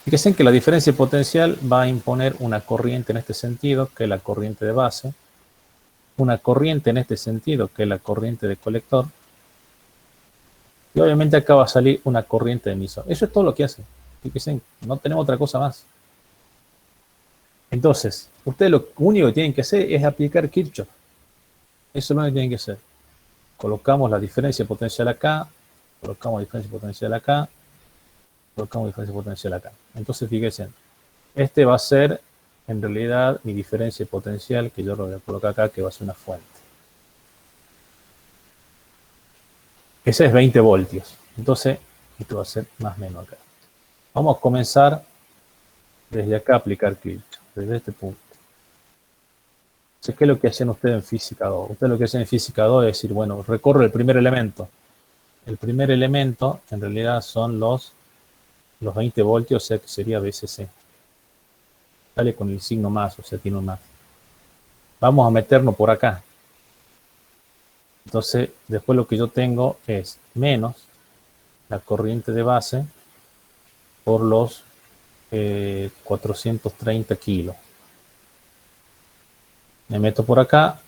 Fíjense que la diferencia potencial va a imponer una corriente en este sentido, que es la corriente de base. una corriente en este sentido, que es la corriente de colector, y obviamente acá va a salir una corriente de emisor. Eso es todo lo que hace. Fíjense, no tenemos otra cosa más. Entonces, ustedes lo único que tienen que hacer es aplicar Kirchhoff. Eso es lo único que tienen que hacer. Colocamos la diferencia potencial acá, colocamos la diferencia potencial acá, colocamos la diferencia potencial acá. Entonces, fíjense, este va a ser en realidad mi diferencia potencial, que yo lo voy a colocar acá, que va a ser una fuente. Ese es 20 voltios. Entonces, esto va a ser más o menos acá. Vamos a comenzar desde acá a aplicar Kirchhoff, desde este punto. Entonces, ¿qué es lo que hacen ustedes en física 2? Ustedes lo que hacen en física 2 es decir, bueno, recorro el primer elemento. El primer elemento, en realidad, son los 20 voltios, o sea que sería VCC. Sale con el signo más, o sea, tiene un más. Vamos a meternos por acá. Entonces, después lo que yo tengo es menos la corriente de base por los 430 kilos. Me meto por acá,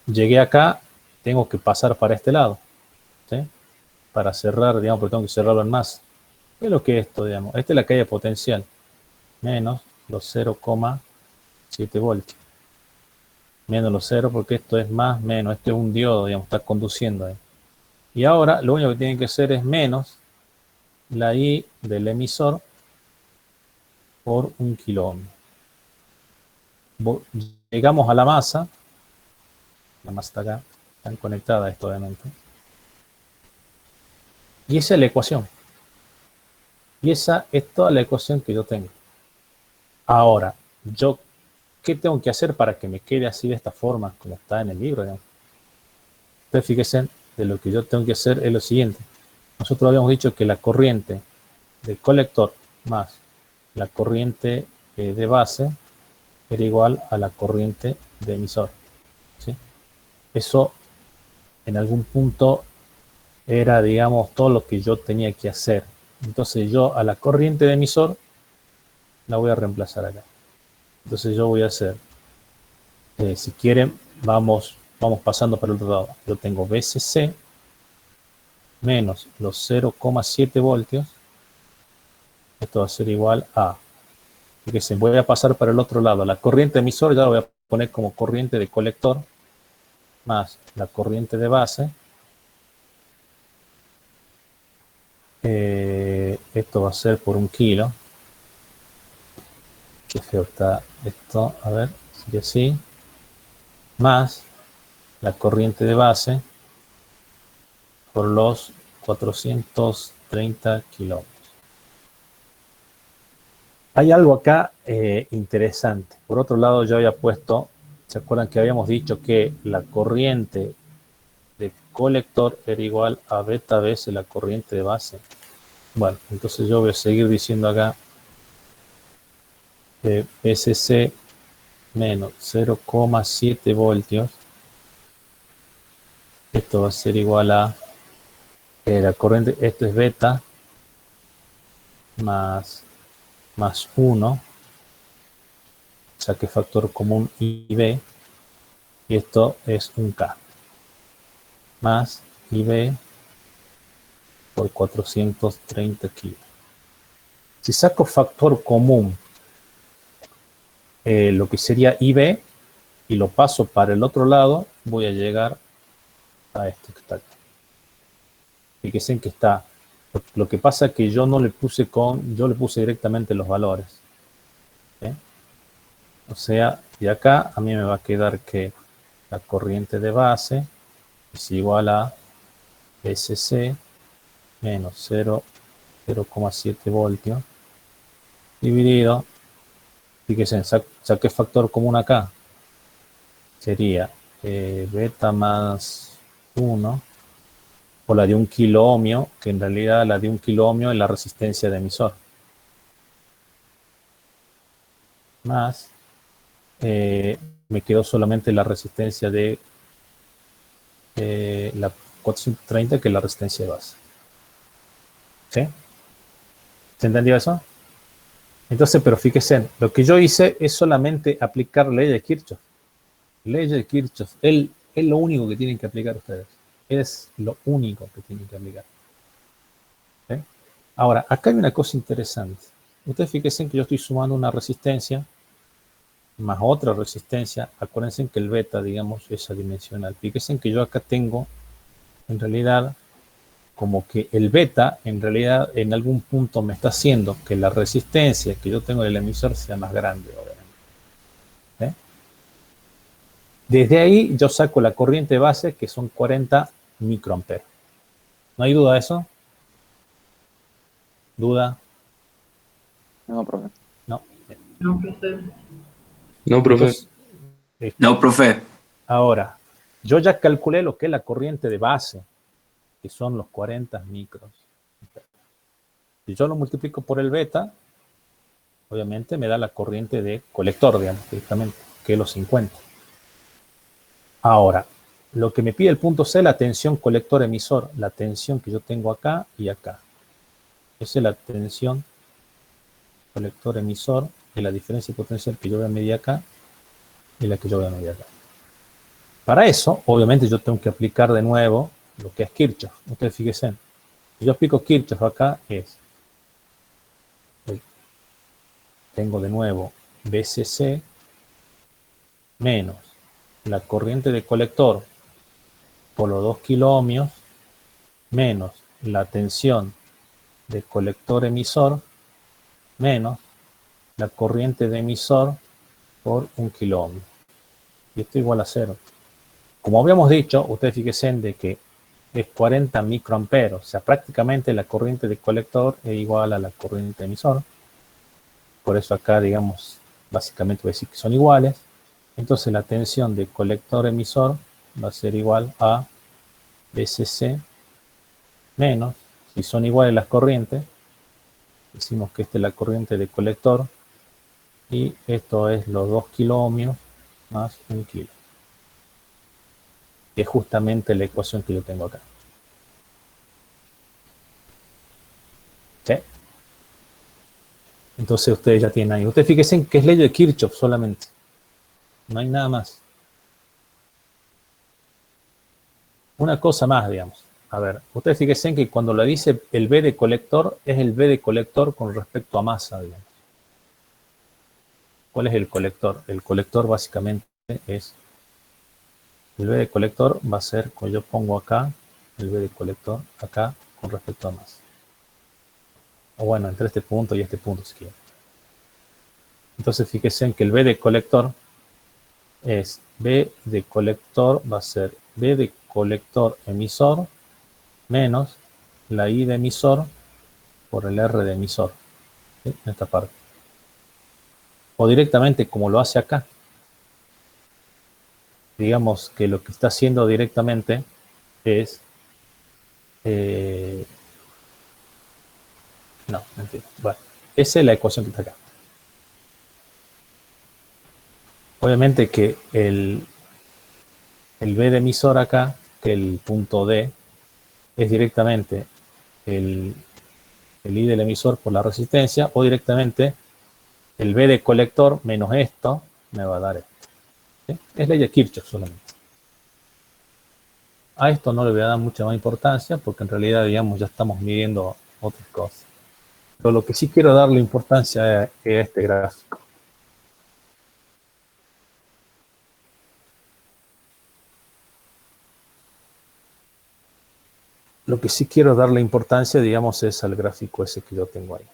llegué acá, tengo que pasar para este lado, ¿sí? Para cerrar, digamos, porque tengo que cerrarlo en más. ¿Qué es lo que es esto, digamos? Esta es la caída potencial, menos los 0,7 voltios. Menos los 0 porque esto es más, menos, esto es un diodo, digamos, está conduciendo ahí. Y ahora lo único que tienen que hacer es menos la I del emisor por 1 kilo ohm. Llegamos a la masa está acá, están conectadas esto obviamente. Y esa es la ecuación. Y esa es toda la ecuación que yo tengo. Ahora, yo, ¿qué tengo que hacer para que me quede así de esta forma, como está en el libro, digamos? Entonces, fíjense, de lo que yo tengo que hacer es lo siguiente. Nosotros habíamos dicho que la corriente del colector más la corriente de base era igual a la corriente de emisor, ¿sí? Eso en algún punto era, digamos, todo lo que yo tenía que hacer. Entonces yo a la corriente de emisor la voy a reemplazar acá. Entonces yo voy a hacer, si quieren, vamos pasando para el otro lado. Yo tengo VCC menos los 0,7 voltios. Esto va a ser igual a, fíjense, voy a pasar para el otro lado. La corriente emisor ya la voy a poner como corriente de colector más la corriente de base. Esto va a ser por 1 kilo. Qué feo está esto. A ver, sigue así. Más la corriente de base por los 430 kilómetros. Hay algo acá interesante. Por otro lado, yo había puesto, ¿se acuerdan que habíamos dicho que la corriente de colector era igual a beta veces la corriente de base? Bueno, entonces yo voy a seguir diciendo acá que VCC menos 0,7 voltios. Esto va a ser igual a la corriente, esto es beta más 1, saqué factor común IB, y esto es un K, más IB por 430 kilos. Si saco factor común, lo que sería IB, y lo paso para el otro lado, voy a llegar a esto que está acá. Fíjense que está. Lo que pasa es que yo no le puse yo le puse directamente los valores. ¿Sí? O sea, de acá a mí me va a quedar que la corriente de base es igual a SC menos 0,7 voltios dividido, fíjense, saqué factor común acá, sería beta más 1 por la de 1 kilo ohmio, que en realidad la de 1 kilo ohmio es la resistencia de emisor, más me quedó solamente la resistencia de la 430, que es la resistencia de base. ¿Sí? ¿Se entendió eso? Entonces, pero fíjense, lo que yo hice es solamente aplicar la ley de Kirchhoff. Ley de Kirchhoff, es lo único que tienen que aplicar ustedes. Es lo único que tienen que aplicar. ¿Sí? Ahora, acá hay una cosa interesante. Ustedes fíjense que yo estoy sumando una resistencia más otra resistencia. Acuérdense que el beta, digamos, es adimensional. Fíjense que yo acá tengo, en realidad, como que el beta, en realidad, en algún punto me está haciendo que la resistencia que yo tengo en el emisor sea más grande, obviamente. ¿Eh? Desde ahí yo saco la corriente base, que son 40 microamperes. ¿No hay duda de eso? ¿Duda? No, profe. No. No, profe. No, profe. Entonces, No, profe. ahora, yo ya calculé lo que es la corriente de base, que son los 40 micros. Si yo lo multiplico por el beta, obviamente me da la corriente de colector, digamos, directamente, que es los 50. Ahora, lo que me pide el punto C es la tensión colector-emisor, la tensión que yo tengo acá y acá. Esa es la tensión colector-emisor, y la diferencia potencial que yo voy a medir acá y la que yo voy a medir acá. Para eso, obviamente, yo tengo que aplicar de nuevo lo que es Kirchhoff. Ustedes fíjense, si yo aplico Kirchhoff acá, tengo de nuevo BCC menos la corriente de colector por los 2 kiloohmios menos la tensión de colector emisor menos la corriente de emisor por 1 kiloohmio. Y esto igual a 0. Como habíamos dicho, ustedes fíjense de que es 40 microamperes, o sea, prácticamente la corriente de colector es igual a la corriente de emisor. Por eso acá, digamos, básicamente voy a decir que son iguales. Entonces la tensión de colector-emisor va a ser igual a BCC menos, si son iguales las corrientes, decimos que esta es la corriente de colector y esto es los 2 kiloohmios más 1 kilo. Que es justamente la ecuación que yo tengo acá. ¿Sí? Entonces ustedes ya tienen ahí. Ustedes fíjense que es ley de Kirchhoff solamente. No hay nada más. Una cosa más, digamos. A ver, ustedes fíjense que cuando lo dice el B de colector, es el B de colector con respecto a masa, digamos. ¿Cuál es el colector? El colector básicamente es... El B de colector va a ser, cuando yo pongo acá, el B de colector acá con respecto a masa. O bueno, entre este punto y este punto, si quieren. Entonces fíjense que el B de colector es B de colector, va a ser B de colector emisor menos la I de emisor por el R de emisor, ¿sí? En esta parte. O directamente como lo hace acá. Digamos que lo que está haciendo directamente es... no, mentira. Bueno, esa es la ecuación que está acá. Obviamente que el B de emisor acá, que el punto D, es directamente el I del emisor por la resistencia, o directamente el B de colector menos esto me va a dar esto. ¿Sí? Es ley de Kirchhoff solamente. A esto no le voy a dar mucha más importancia porque en realidad, digamos, ya estamos midiendo otras cosas. Pero lo que sí quiero darle importancia es a este gráfico. Lo que sí quiero darle importancia, digamos, es al gráfico ese que yo tengo ahí.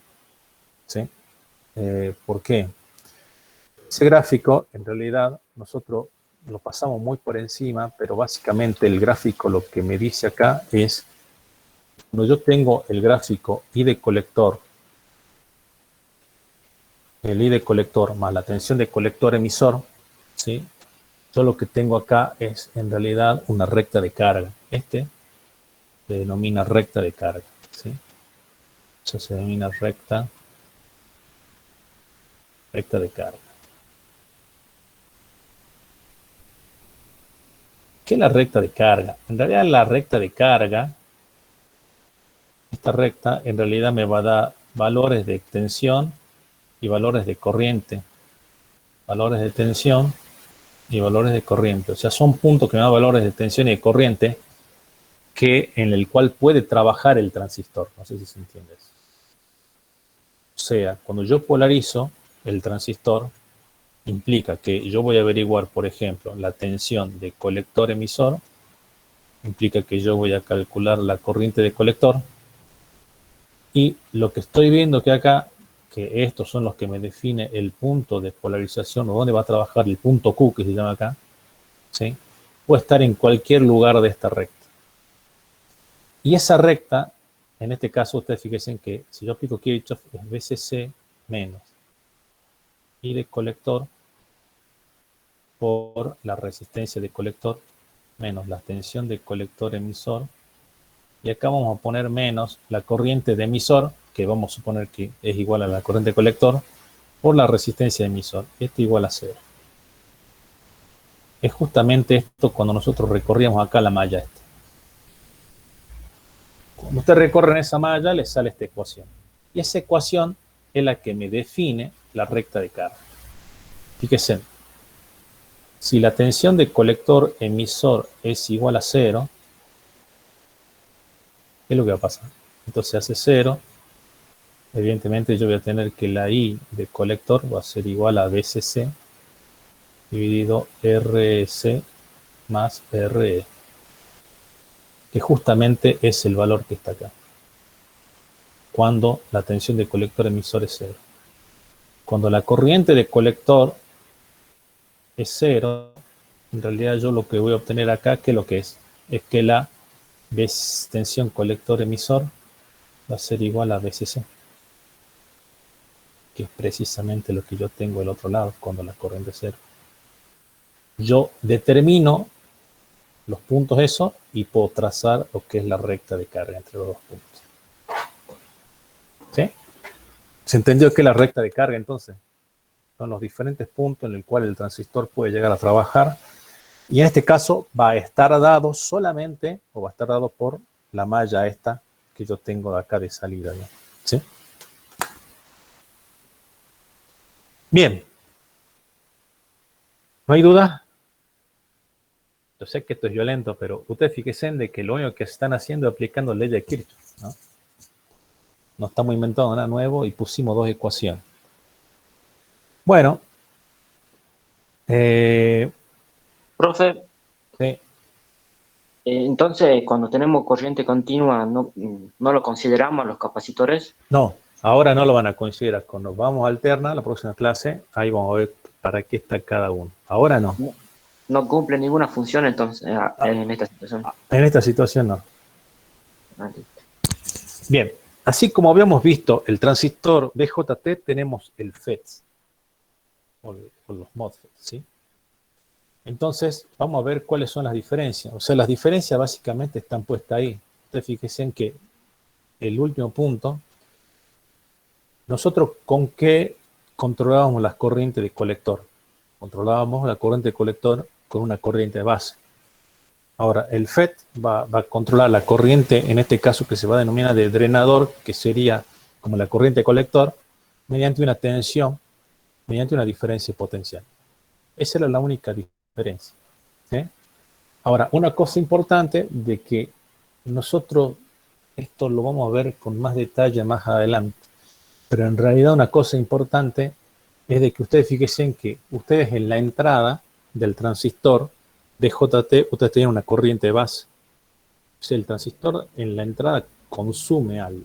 ¿Sí? ¿Por qué? Ese gráfico, en realidad, nosotros lo pasamos muy por encima, pero básicamente el gráfico lo que me dice acá es, cuando yo tengo el gráfico I de colector, el I de colector más la tensión de colector emisor, ¿sí? Yo lo que tengo acá es, en realidad, una recta de carga. Este se denomina recta de carga, ¿sí? Eso se denomina recta de carga. ¿Qué es la recta de carga? En realidad la recta de carga, esta recta en realidad me va a dar valores de tensión y valores de corriente. Valores de tensión y valores de corriente. O sea, son puntos que me dan valores de tensión y de corriente en el cual puede trabajar el transistor. No sé si se entiende eso. O sea, cuando yo polarizo el transistor, implica que yo voy a averiguar, por ejemplo, la tensión de colector-emisor, implica que yo voy a calcular la corriente de colector, y lo que estoy viendo que acá, que estos son los que me define el punto de polarización, o dónde va a trabajar el punto Q, que se llama acá, ¿sí? Puede estar en cualquier lugar de esta recta. Y esa recta, en este caso, ustedes fíjense en que si yo aplico Kirchhoff, es VCC menos I de colector por la resistencia de colector menos la tensión de colector emisor. Y acá vamos a poner menos la corriente de emisor, que vamos a suponer que es igual a la corriente de colector, por la resistencia de emisor. Esto igual a 0. Es justamente esto cuando nosotros recorríamos acá la malla esta. Cuando ustedes recorren esa malla, les sale esta ecuación. Y esa ecuación es la que me define la recta de carga. Fíjense, si la tensión de colector emisor es igual a 0, ¿qué es lo que va a pasar? Entonces hace 0. Evidentemente yo voy a tener que la I de colector va a ser igual a VCC dividido RC más RE, que justamente es el valor que está acá, cuando la tensión de colector emisor es 0. Cuando la corriente de colector es 0, en realidad yo lo que voy a obtener acá, ¿qué es lo que es? Es que la tensión colector emisor va a ser igual a VCC, que es precisamente lo que yo tengo del otro lado cuando la corriente es 0. Yo determino los puntos eso y puedo trazar lo que es la recta de carga entre los dos puntos. ¿Sí? ¿Se entendió qué es la recta de carga entonces? Son los diferentes puntos en los cuales el transistor puede llegar a trabajar, y en este caso va a estar dado solamente, o va a estar dado por la malla esta que yo tengo de acá de salida. ¿Sí? Bien. ¿No hay duda? Yo sé que esto es violento, pero ustedes fíjense de que lo único que están haciendo es aplicando la ley de Kirchhoff, ¿no? No estamos inventando nada nuevo y pusimos dos ecuaciones. Bueno. Profe, Sí. Entonces cuando tenemos corriente continua, ¿no lo consideramos los capacitores? No, ahora no lo van a considerar. Cuando vamos a alternar, la próxima clase, ahí vamos a ver para qué está cada uno. Ahora no. No cumple ninguna función entonces en esta situación. En esta situación no. Vale. Bien, así como habíamos visto el transistor BJT, tenemos el FETs, o los MOSFETs, ¿sí? Entonces, vamos a ver cuáles son las diferencias. O sea, las diferencias básicamente están puestas ahí. Ustedes fíjense en que el último punto, nosotros con qué controlábamos las corrientes de colector. Controlábamos la corriente de colector con una corriente de base. Ahora, el FET va a controlar la corriente, en este caso que se va a denominar de drenador, que sería como la corriente de colector, mediante una tensión, mediante una diferencia potencial. Esa era la única diferencia. ¿Sí? Ahora, una cosa importante de que nosotros, esto lo vamos a ver con más detalle más adelante, pero en realidad una cosa importante es de que ustedes fíjense en que ustedes en la entrada del transistor de JT, ustedes tienen una corriente de base. O sea, el transistor en la entrada consume algo.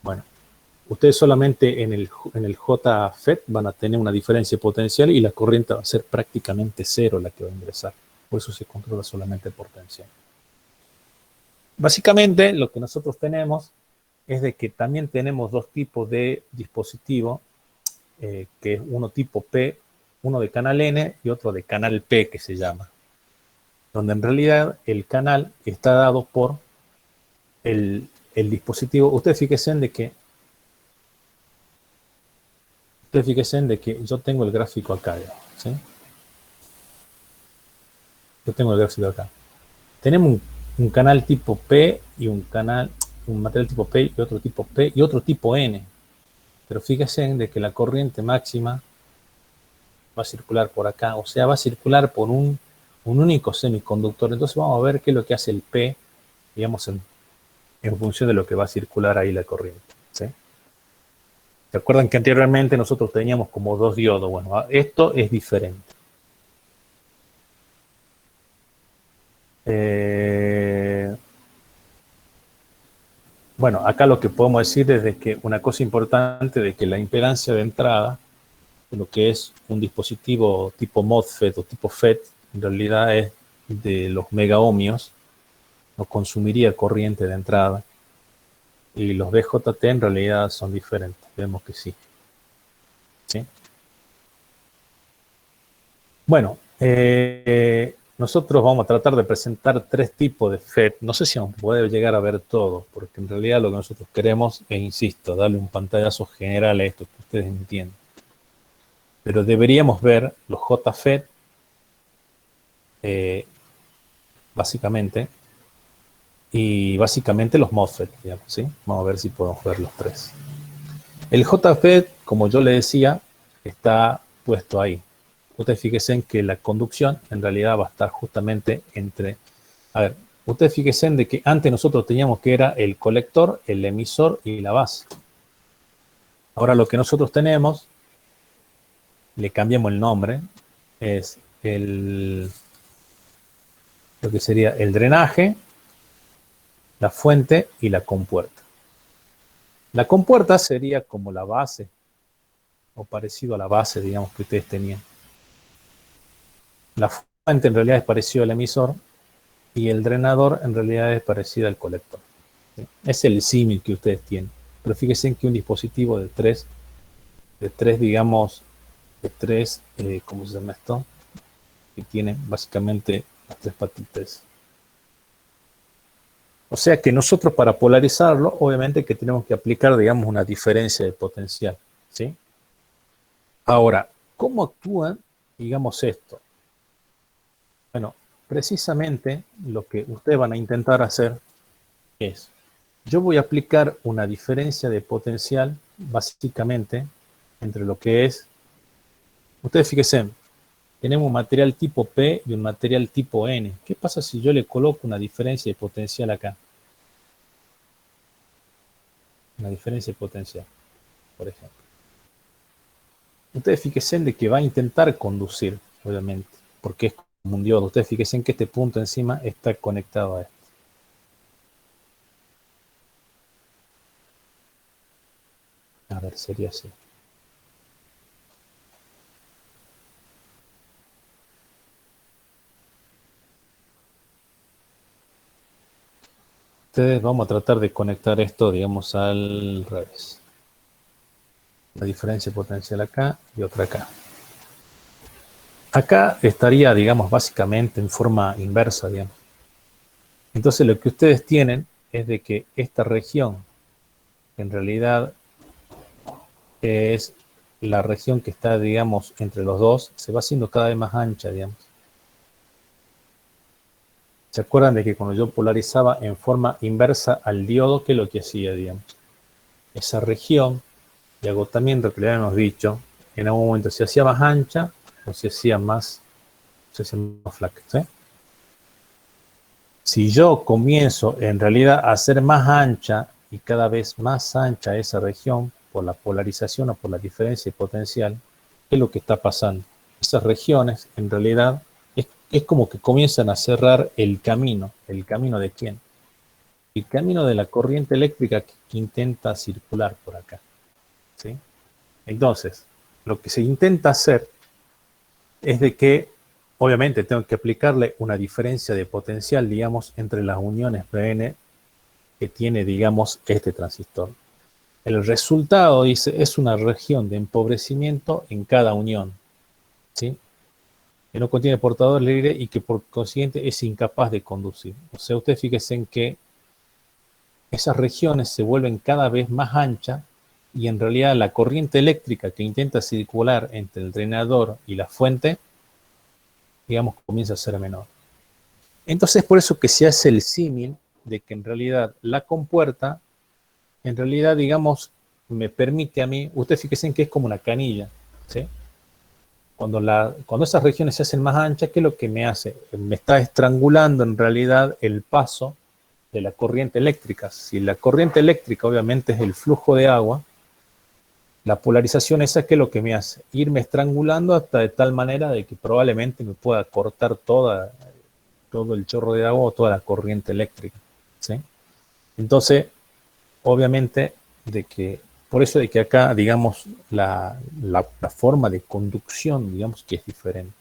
Bueno, ustedes solamente en el JFET van a tener una diferencia potencial y la corriente va a ser prácticamente 0 la que va a ingresar. Por eso se controla solamente por tensión. Básicamente, lo que nosotros tenemos es de que también tenemos dos tipos de dispositivos, que es uno tipo P, uno de canal N y otro de canal P, que se llama. Donde en realidad el canal está dado por el dispositivo. Ustedes fíjense de que yo tengo el gráfico acá, ¿sí? Yo tengo el gráfico acá. Tenemos un canal tipo P y un material tipo P y otro tipo P y otro tipo N. Pero fíjense de que la corriente máxima va a circular por acá, o sea, va a circular por un único semiconductor. Entonces vamos a ver qué es lo que hace el P, digamos, en función de lo que va a circular ahí la corriente, ¿sí? ¿Se acuerdan que anteriormente nosotros teníamos como dos diodos? Bueno, esto es diferente. Bueno, acá lo que podemos decir es de que una cosa importante de que la impedancia de entrada de lo que es un dispositivo tipo MOSFET o tipo FET, en realidad es de los megaohmios, no consumiría corriente de entrada. Y los BJT en realidad son diferentes, vemos que sí. ¿Sí? Bueno, nosotros vamos a tratar de presentar tres tipos de FET. No sé si vamos a poder llegar a ver todo, porque en realidad lo que nosotros queremos es, insisto, darle un pantallazo general a esto, que ustedes entiendan. Pero deberíamos ver los JFET, básicamente, y básicamente los MOSFET, digamos, ¿sí? Vamos a ver si podemos ver los tres. El JFET, como yo le decía, está puesto ahí. Ustedes fíjense en que la conducción en realidad va a estar justamente entre... A ver, ustedes fíjense en de que antes nosotros teníamos que era el colector, el emisor y la base. Ahora lo que nosotros tenemos, le cambiamos el nombre, es lo que sería el drenaje, la fuente y la compuerta. La compuerta sería como la base, o parecido a la base, digamos, que ustedes tenían. La fuente en realidad es parecido al emisor y el drenador en realidad es parecido al colector. ¿Sí? Es el símil que ustedes tienen. Pero fíjense en que un dispositivo de tres, digamos, ¿cómo se llama esto? Que tiene básicamente las tres patitas. O sea que nosotros para polarizarlo, obviamente que tenemos que aplicar, digamos, una diferencia de potencial, ¿sí? Ahora, ¿cómo actúa, digamos, esto? Bueno, precisamente lo que ustedes van a intentar hacer es, yo voy a aplicar una diferencia de potencial, básicamente, entre lo que es, ustedes fíjense, tenemos un material tipo P y un material tipo N. ¿Qué pasa si yo le coloco una diferencia de potencial acá? Una diferencia de potencial, por ejemplo. Ustedes fíjense de que va a intentar conducir, obviamente, porque es como un diodo. Ustedes fíjense en que este punto encima está conectado a esto. A ver, sería así. Ustedes vamos a tratar de conectar esto, digamos, al revés. La diferencia potencial acá y otra acá. Acá estaría, digamos, básicamente en forma inversa, digamos. Entonces lo que ustedes tienen es de que esta región, en realidad es la región que está, digamos, entre los dos, se va haciendo cada vez más ancha, digamos. ¿Se acuerdan de que cuando yo polarizaba en forma inversa al diodo, qué es lo que hacía, digamos? Esa región de agotamiento que le habíamos dicho, en algún momento se hacía más ancha o se hacía más flaca, ¿sí? Si yo comienzo en realidad a hacer más ancha y cada vez más ancha esa región por la polarización o por la diferencia de potencial, ¿qué es lo que está pasando? Esas regiones en realidad es como que comienzan a cerrar el camino. ¿El camino de quién? El camino de la corriente eléctrica que intenta circular por acá, ¿sí? Entonces, lo que se intenta hacer es de que, obviamente, tengo que aplicarle una diferencia de potencial, digamos, entre las uniones PN que tiene, digamos, este transistor. El resultado, dice, es una región de empobrecimiento en cada unión, ¿sí? Que no contiene portador libre y que por consiguiente es incapaz de conducir. O sea, ustedes fíjense en que esas regiones se vuelven cada vez más anchas y en realidad la corriente eléctrica que intenta circular entre el drenador y la fuente, digamos, comienza a ser menor. Entonces es por eso que se hace el símil de que en realidad la compuerta, en realidad, digamos, me permite a mí, ustedes fíjense en que es como una canilla, ¿sí? Cuando esas regiones se hacen más anchas, ¿qué es lo que me hace? Me está estrangulando en realidad el paso de la corriente eléctrica. Si la corriente eléctrica obviamente es el flujo de agua, la polarización esa, ¿qué es lo que me hace? Irme estrangulando hasta de tal manera de que probablemente me pueda cortar todo el chorro de agua o toda la corriente eléctrica, ¿sí? Entonces, obviamente, por eso de que acá, digamos, la forma de conducción, digamos, que es diferente.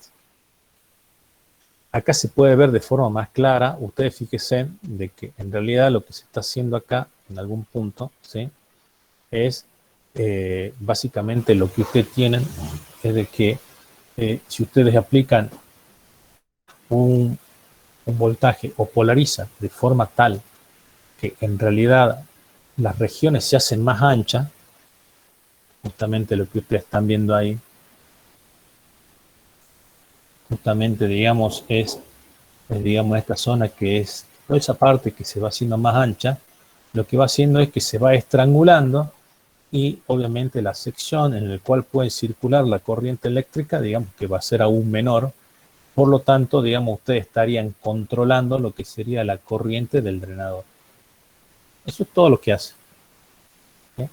Acá se puede ver de forma más clara, ustedes fíjense de que en realidad lo que se está haciendo acá, en algún punto, ¿sí? Es básicamente lo que ustedes tienen, es de que si ustedes aplican un voltaje o polarizan de forma tal que en realidad las regiones se hacen más anchas, justamente lo que ustedes están viendo ahí, justamente, digamos, digamos, esta zona que es, toda esa parte que se va haciendo más ancha, lo que va haciendo es que se va estrangulando y obviamente la sección en la cual puede circular la corriente eléctrica, digamos que va a ser aún menor, por lo tanto, digamos, ustedes estarían controlando lo que sería la corriente del drenador. Eso es todo lo que hace. ¿Sí?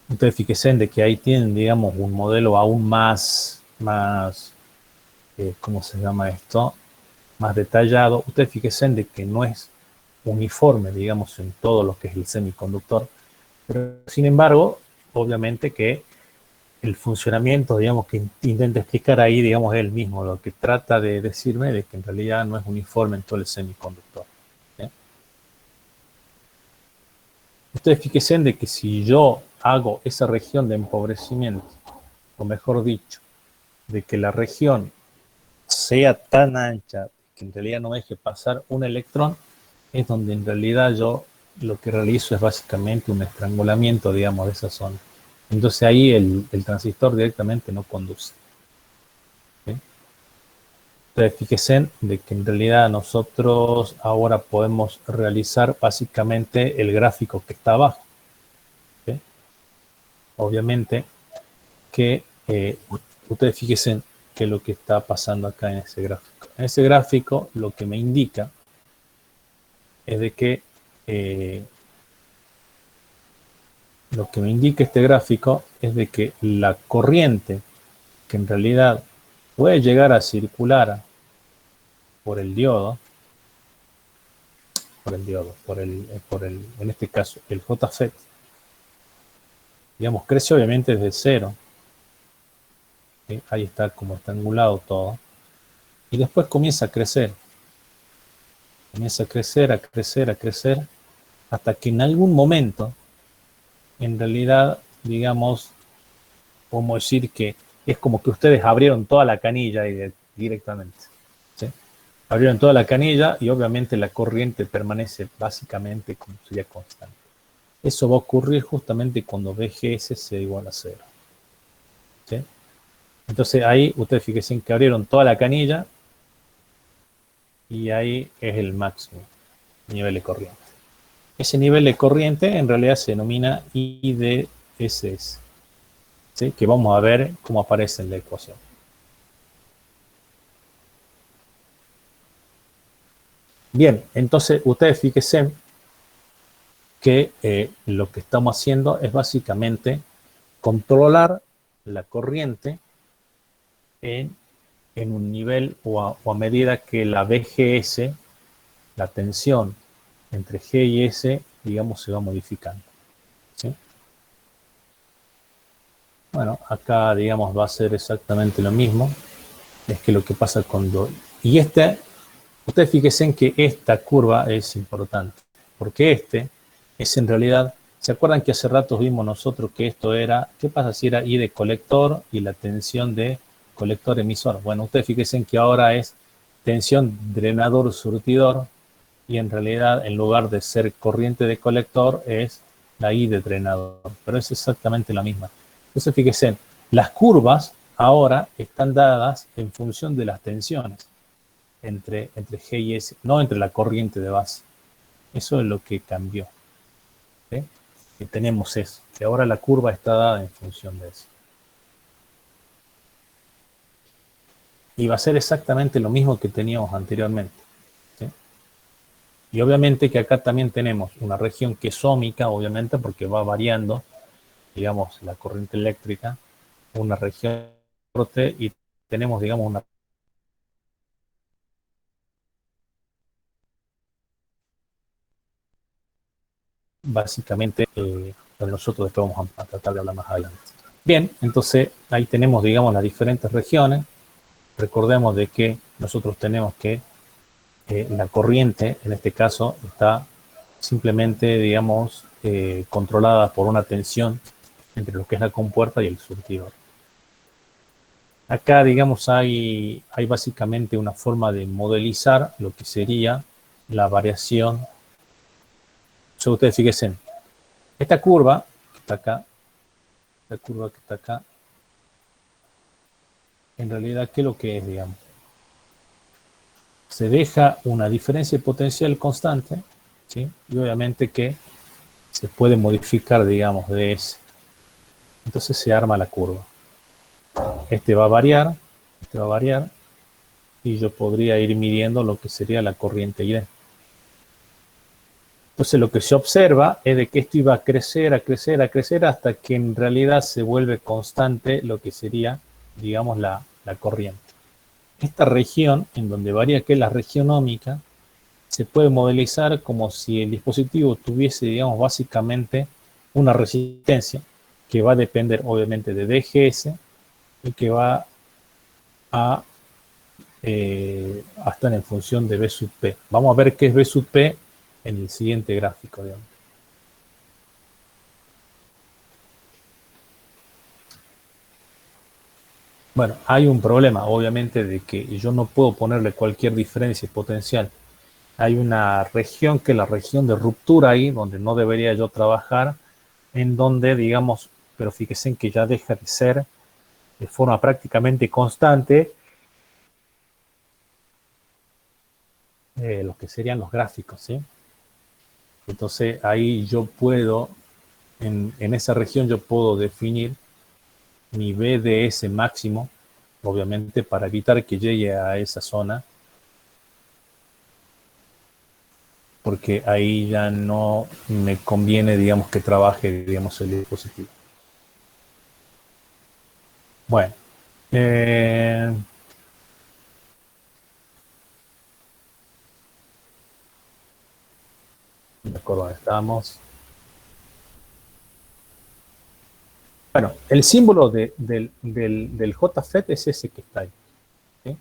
Entonces, fíjense de que ahí tienen, digamos, un modelo aún más ¿cómo se llama esto? Más detallado. Ustedes fíjense de que no es uniforme, digamos, en todo lo que es el semiconductor, pero sin embargo, obviamente que el funcionamiento, digamos, que intenta explicar ahí, digamos, es el mismo. Lo que trata de decirme de que en realidad no es uniforme en todo el semiconductor. ¿Sí? Ustedes fíjense de que si yo hago esa región de empobrecimiento, o mejor dicho, de que la región sea tan ancha que en realidad no deje pasar un electrón, es donde en realidad yo lo que realizo es básicamente un estrangulamiento, digamos, de esa zona. Entonces ahí el transistor directamente no conduce. ¿Sí? Entonces fíjense de que en realidad nosotros ahora podemos realizar básicamente el gráfico que está abajo. ¿Sí? Obviamente que ustedes fíjense qué es lo que está pasando acá en ese gráfico. En ese gráfico lo que me indica es de que lo que me indica este gráfico es de que la corriente que en realidad puede llegar a circular por el diodo, en este caso el JFET, digamos, crece obviamente desde cero. ¿Sí? Ahí está como estrangulado todo. Y después comienza a crecer. Comienza a crecer, a crecer, a crecer, hasta que en algún momento, en realidad, digamos, podemos decir que es como que ustedes abrieron toda la canilla directamente. ¿Sí? Abrieron toda la canilla y obviamente la corriente permanece básicamente como sería constante. Eso va a ocurrir justamente cuando BGS sea igual a 0. ¿Sí? Entonces ahí ustedes fíjense que abrieron toda la canilla y ahí es el máximo nivel de corriente. Ese nivel de corriente en realidad se denomina IDSS, ¿sí? Que vamos a ver cómo aparece en la ecuación. Bien, entonces ustedes fíjense que lo que estamos haciendo es básicamente controlar la corriente en un nivel o a medida que la BGS, la tensión entre G y S, digamos, se va modificando. ¿Sí? Bueno, acá, digamos, va a ser exactamente lo mismo. Es que lo que pasa cuando... Y ustedes fíjense en que esta curva es importante, porque es en realidad... ¿Se acuerdan que hace rato vimos nosotros que esto era... ¿Qué pasa si era I de colector y la tensión de colector emisor? Bueno, ustedes fíjense en que ahora es tensión drenador-surtidor, y en realidad en lugar de ser corriente de colector es la I de drenador, pero es exactamente la misma. Entonces fíjense, las curvas ahora están dadas en función de las tensiones entre G y S, no entre la corriente de base. Eso es lo que cambió. ¿Sí? Y tenemos eso, que ahora la curva está dada en función de eso. Y va a ser exactamente lo mismo que teníamos anteriormente. ¿Sí? Y obviamente que acá también tenemos una región que es óhmica, obviamente, porque va variando, digamos, la corriente eléctrica, una región norte y tenemos, digamos, una básicamente, nosotros después vamos a tratar de hablar más adelante. Bien, entonces ahí tenemos, digamos, las diferentes regiones. Recordemos de que nosotros tenemos que la corriente, en este caso, está simplemente, digamos, controlada por una tensión entre lo que es la compuerta y el surtidor. Acá, digamos, hay básicamente una forma de modelizar lo que sería la variación. O sea, ustedes fíjense, esta curva que está acá, esta curva que está acá, en realidad, ¿qué es lo que es, digamos? Se deja una diferencia potencial constante, ¿sí? Y obviamente que se puede modificar, digamos, de ese. Entonces se arma la curva. Este va a variar, y yo podría ir midiendo lo que sería la corriente ID. Entonces lo que se observa es de que esto iba a crecer, hasta que en realidad se vuelve constante lo que sería, digamos, la corriente. Esta región, en donde varía, que es la región óhmica, se puede modelizar como si el dispositivo tuviese, digamos, básicamente una resistencia que va a depender obviamente de DGS y que va a estar en función de B sub P. Vamos a ver qué es B sub P en el siguiente gráfico, digamos. Bueno, hay un problema, obviamente, de que yo no puedo ponerle cualquier diferencia potencial. Hay una región que es la región de ruptura ahí, donde no debería yo trabajar, en donde, digamos, pero fíjense en que ya deja de ser de forma prácticamente constante lo que serían los gráficos, ¿sí? Entonces ahí yo puedo, en esa región yo puedo definir mi BDS máximo, obviamente para evitar que llegue a esa zona, porque ahí ya no me conviene, digamos, que trabaje, digamos, el dispositivo. Bueno, de acuerdo, ¿dónde estamos? Bueno, el símbolo del JFET es ese que está ahí. ¿Sí?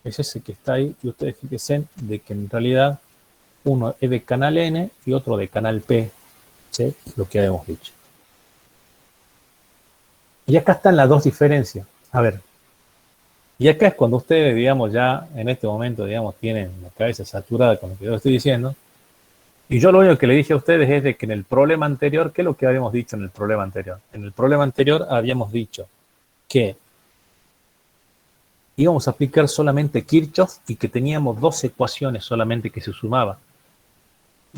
Es ese que está ahí, y ustedes fíjense de que en realidad uno es de canal N y otro de canal P, ¿sí? Lo que habíamos dicho. Y acá están las dos diferencias. A ver, y acá es cuando ustedes, digamos, ya en este momento, digamos, tienen la cabeza saturada con lo que yo estoy diciendo. Y yo lo único que le dije a ustedes es de que en el problema anterior, ¿qué es lo que habíamos dicho en el problema anterior? En el problema anterior habíamos dicho que íbamos a aplicar solamente Kirchhoff y que teníamos dos ecuaciones solamente que se sumaban.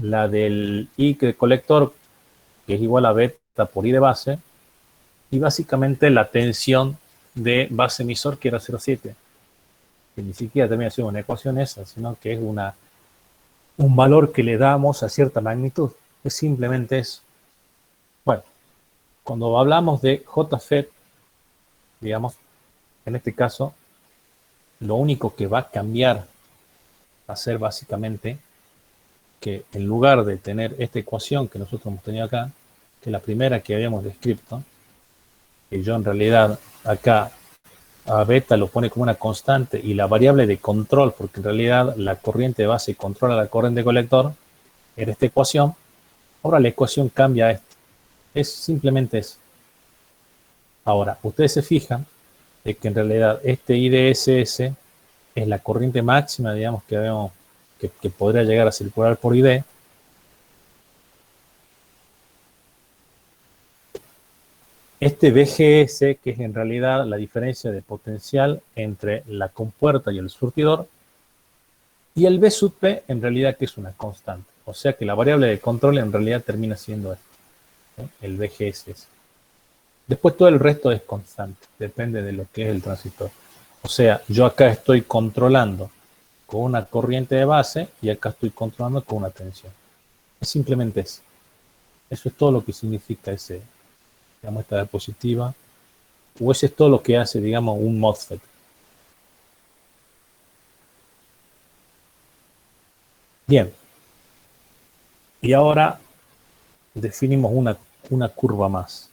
La del I de colector, que es igual a beta por I de base, y básicamente la tensión de base emisor, que era 0,7. Que ni siquiera también ha sido una ecuación esa, sino que es un valor que le damos a cierta magnitud. Es simplemente eso. Bueno, cuando hablamos de JFET, digamos, en este caso, lo único que va a cambiar va a ser básicamente que en lugar de tener esta ecuación que nosotros hemos tenido acá, que es la primera que habíamos descrito, que yo en realidad acá a beta lo pone como una constante y la variable de control, porque en realidad la corriente de base controla la corriente de colector, era esta ecuación. Ahora la ecuación cambia a esto. Es simplemente eso. Ahora, ustedes se fijan de que en realidad este IDSS es la corriente máxima, digamos, que podría llegar a circular por ID. Este BGS, que es en realidad la diferencia de potencial entre la compuerta y el surtidor, y el B sub P, en realidad, que es una constante. O sea que la variable de control en realidad termina siendo esto, ¿sí? El VGS. Después todo el resto es constante, depende de lo que es el transistor. O sea, yo acá estoy controlando con una corriente de base y acá estoy controlando con una tensión. Es simplemente eso. Eso es todo lo que significa ese, digamos, esta diapositiva. O eso es todo lo que hace, digamos, un MOSFET. Bien. Y ahora definimos una curva más.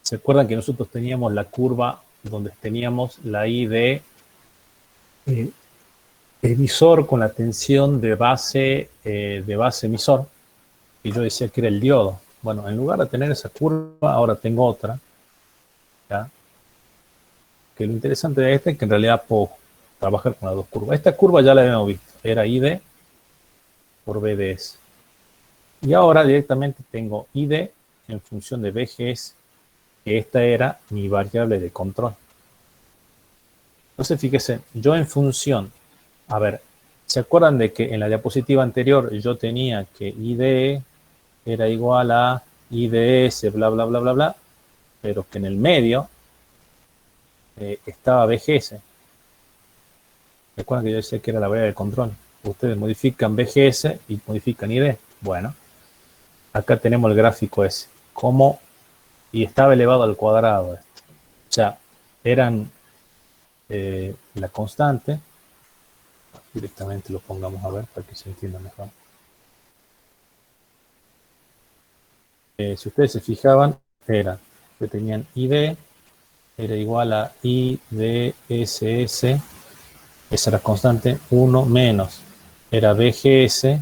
¿Se acuerdan que nosotros teníamos la curva donde teníamos la I de emisor con la tensión de base emisor? Y yo decía que era el diodo. Bueno, en lugar de tener esa curva, ahora tengo otra. ¿Ya? Que lo interesante de esta es que en realidad puedo trabajar con las dos curvas. Esta curva ya la habíamos visto. Era ID por BDS. Y ahora directamente tengo ID en función de VGS, que esta era mi variable de control. Entonces, fíjense, yo en función, a ver, ¿se acuerdan de que en la diapositiva anterior yo tenía que ID era igual a IDS, bla, bla, bla, bla, bla, pero que en el medio estaba VGS? ¿Se acuerdan que yo decía que era la variable de control? Ustedes modifican VGS y modifican ID. Bueno, acá tenemos el gráfico ese. ¿Cómo? Y estaba elevado al cuadrado. O sea, eran la constante. Directamente lo pongamos a ver para que se entienda mejor. Si ustedes se fijaban, era que tenían ID, era igual a IDSS, esa era constante, 1 menos, era VGS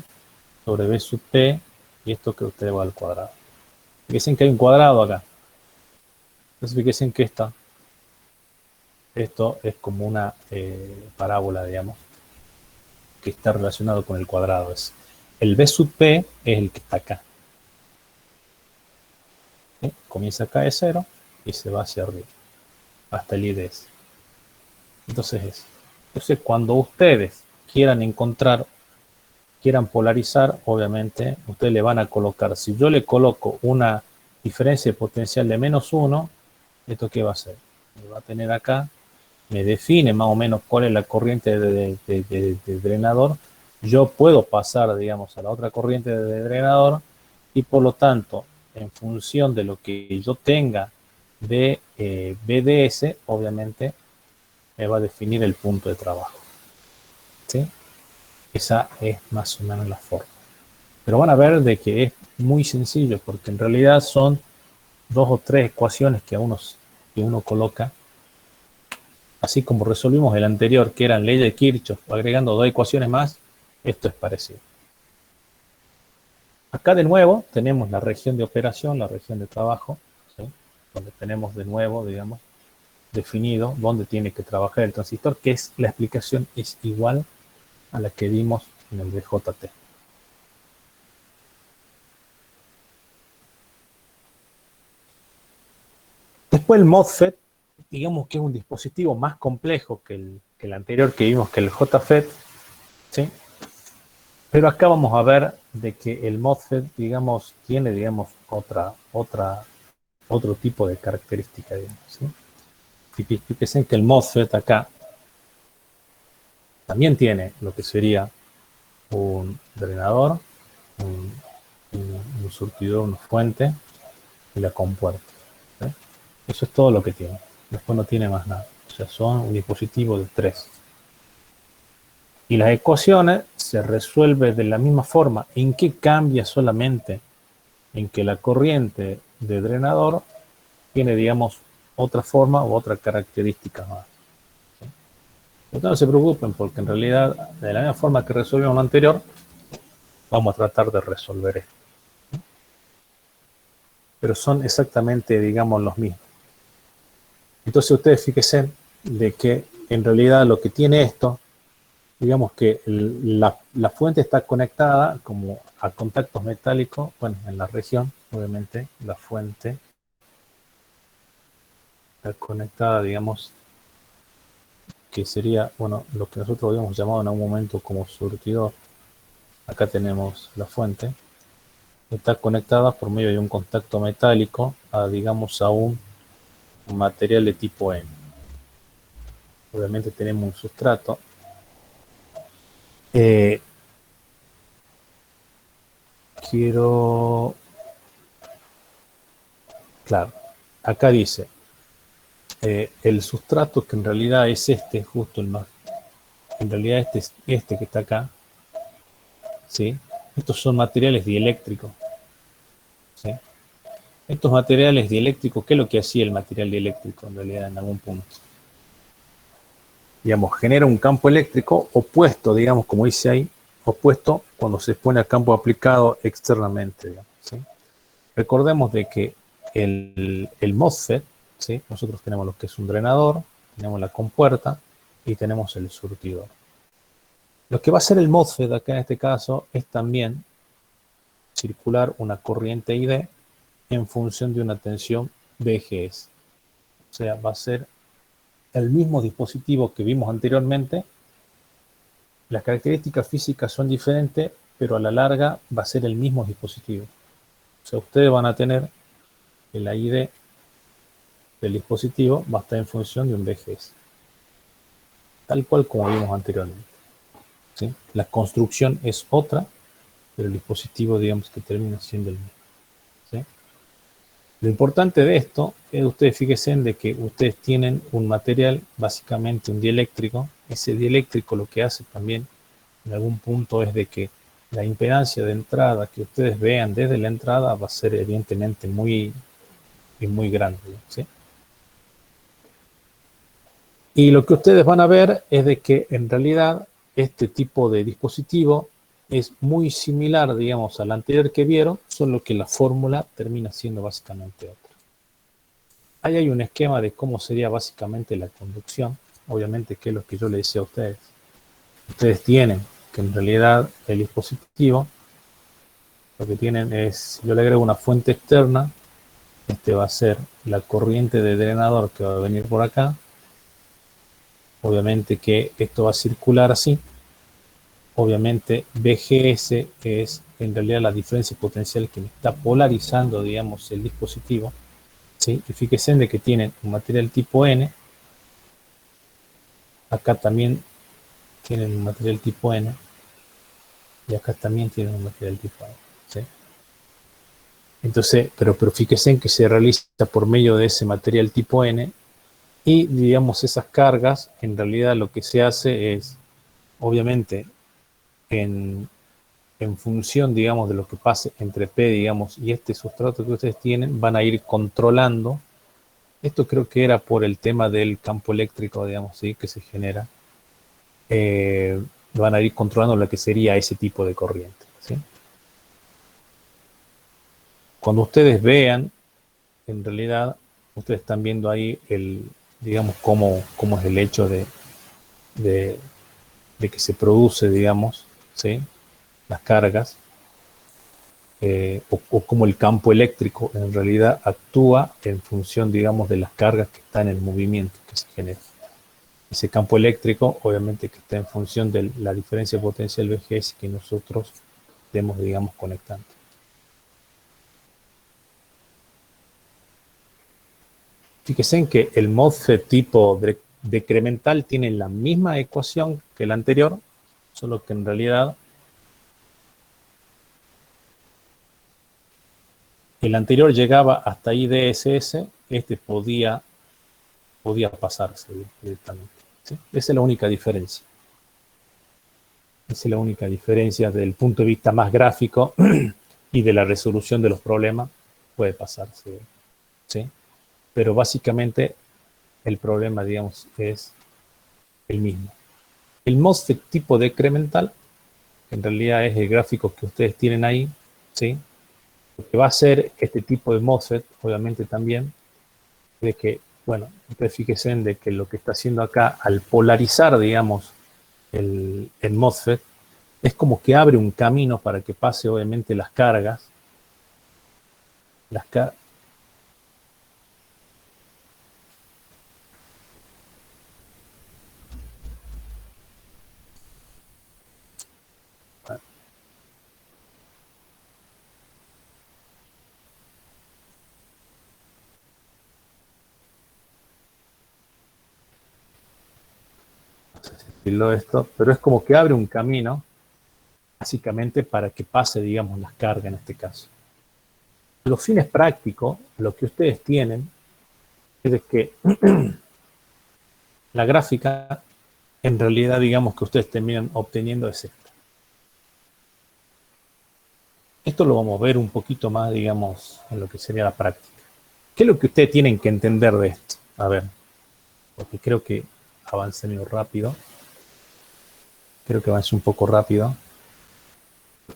sobre B sub T, y esto que ustedes va al cuadrado. Fíjense que hay un cuadrado acá. Entonces fíjense que esto es como una parábola, digamos, que está relacionado con el cuadrado. El B sub P es el que está acá. ¿Sí? Comienza acá de 0 y se va hacia arriba, hasta el IDS. Entonces cuando ustedes quieran polarizar, obviamente, ustedes le van a colocar, si yo le coloco una diferencia de potencial de -1, ¿esto qué va a hacer? Me va a tener acá, me define más o menos cuál es la corriente de drenador. Yo puedo pasar, digamos, a la otra corriente de drenador y por lo tanto, en función de lo que yo tenga de BDS, obviamente, me va a definir el punto de trabajo. ¿Sí? Esa es más o menos la forma. Pero van a ver de que es muy sencillo, porque en realidad son 2 o 3 ecuaciones que uno coloca. Así como resolvimos el anterior, que eran leyes de Kirchhoff, agregando 2 ecuaciones más, esto es parecido. Acá de nuevo tenemos la región de operación, la región de trabajo, ¿sí? Donde tenemos de nuevo, digamos, definido dónde tiene que trabajar el transistor, que es la explicación es igual a la que dimos en el DJT. Después el MOSFET, digamos que es un dispositivo más complejo que el anterior que vimos, que el JFET, ¿sí? Pero acá vamos a ver de que el MOSFET, digamos, tiene, digamos, otro tipo de característica, digamos, ¿sí? Fíjense que el MOSFET acá también tiene lo que sería un drenador, un surtidor, una fuente y la compuerta. ¿Sí? Eso es todo lo que tiene. Después no tiene más nada. O sea, son un dispositivo de 3. Y las ecuaciones se resuelven de la misma forma. ¿En qué cambia solamente? En que la corriente de drenador tiene, digamos, otra forma u otra característica más. ¿Sí? Entonces no se preocupen, porque en realidad, de la misma forma que resolvimos lo anterior, vamos a tratar de resolver esto. Pero son exactamente, digamos, los mismos. Entonces ustedes fíjense de que en realidad lo que tiene esto, digamos que la fuente está conectada como a contactos metálicos, bueno, en la región, obviamente, la fuente está conectada, digamos, que sería, bueno, lo que nosotros habíamos llamado en algún momento como surtidor. acá tenemos la fuente, está conectada por medio de un contacto metálico a, digamos, a un material de tipo N. Obviamente tenemos un sustrato. Claro, acá dice, el sustrato que en realidad es este, justo el más, en realidad este es este que está acá, ¿sí? Estos son materiales dieléctricos, ¿sí? Estos materiales dieléctricos, ¿qué es lo que hacía el material dieléctrico en realidad en algún punto? Digamos, genera un campo eléctrico opuesto, digamos, como dice ahí, opuesto cuando se pone a campo aplicado externamente, digamos, ¿sí? Recordemos de que el MOSFET, ¿sí? Nosotros tenemos lo que es un drenador, tenemos la compuerta y tenemos el surtidor. Lo que va a hacer el MOSFET acá en este caso es también circular una corriente ID en función de una tensión VGS. O sea, va a ser el mismo dispositivo que vimos anteriormente. Las características físicas son diferentes, pero a la larga va a ser el mismo dispositivo. O sea, ustedes van a tener que la ID del dispositivo va a estar en función de un VGS. Tal cual como vimos anteriormente, ¿sí? La construcción es otra, pero el dispositivo, digamos, que termina siendo el mismo, ¿sí? Lo importante de esto es ustedes fíjense en de que ustedes tienen un material, básicamente un dieléctrico. Ese dieléctrico lo que hace también en algún punto es de que la impedancia de entrada que ustedes vean desde la entrada va a ser evidentemente muy grande, ¿sí? Y lo que ustedes van a ver es de que en realidad este tipo de dispositivo es muy similar, digamos, al anterior que vieron, solo que la fórmula termina siendo básicamente otra. Ahí hay un esquema de cómo sería básicamente la conducción, obviamente que es lo que yo les decía a ustedes. Ustedes tienen que en realidad el dispositivo, lo que tienen es, yo le agrego una fuente externa, este va a ser la corriente de drenador que va a venir por acá. Obviamente que esto va a circular así. Obviamente VGS es en realidad la diferencia potencial que me está polarizando, digamos, el dispositivo, ¿sí? Y fíjense de que tienen un material tipo N. Acá también tienen un material tipo N. Y acá también tienen un material tipo N, ¿sí? Entonces, pero fíjense en que se realiza por medio de ese material tipo N. Y, digamos, esas cargas, en realidad lo que se hace es, obviamente, en función, digamos, de lo que pase entre P, digamos, y este sustrato que ustedes tienen, van a ir controlando. Esto creo que era por el tema del campo eléctrico, digamos, ¿sí? Que se genera. Van a ir controlando lo que sería ese tipo de corriente, ¿sí? Cuando ustedes vean, en realidad, ustedes están viendo ahí digamos, cómo es el hecho de que se produce, digamos, ¿sí? Las cargas. O cómo el campo eléctrico en realidad actúa en función, digamos, de las cargas que están en el movimiento que se genera. Ese campo eléctrico, obviamente, que está en función de la diferencia potencial VGS que nosotros estemos, digamos, conectando. Fíjense en que el MOSFET tipo decremental tiene la misma ecuación que el anterior, solo que en realidad el anterior llegaba hasta IDSS, este podía pasarse directamente, ¿sí? Esa es la única diferencia. Esa es la única diferencia desde el punto de vista más gráfico y de la resolución de los problemas, puede pasarse, ¿sí? Pero básicamente el problema, digamos, es el mismo. El MOSFET tipo decremental, que en realidad es el gráfico que ustedes tienen ahí, ¿sí? Lo que va a hacer este tipo de MOSFET, obviamente también, de que, bueno, ustedes fíjense en de que lo que está haciendo acá, al polarizar, digamos, el MOSFET, es como que abre un camino para que pase, obviamente, las cargas. decirlo esto, pero es como que abre un camino, básicamente para que pase, digamos, las cargas en este caso. Los fines prácticos, lo que ustedes tienen, es de que la gráfica, en realidad, digamos, que ustedes terminan obteniendo es esta. Esto lo vamos a ver un poquito más, digamos, en lo que sería la práctica. ¿Qué es lo que ustedes tienen que entender de esto? A ver, porque creo que avancé medio rápido. Creo que avancé un poco rápido.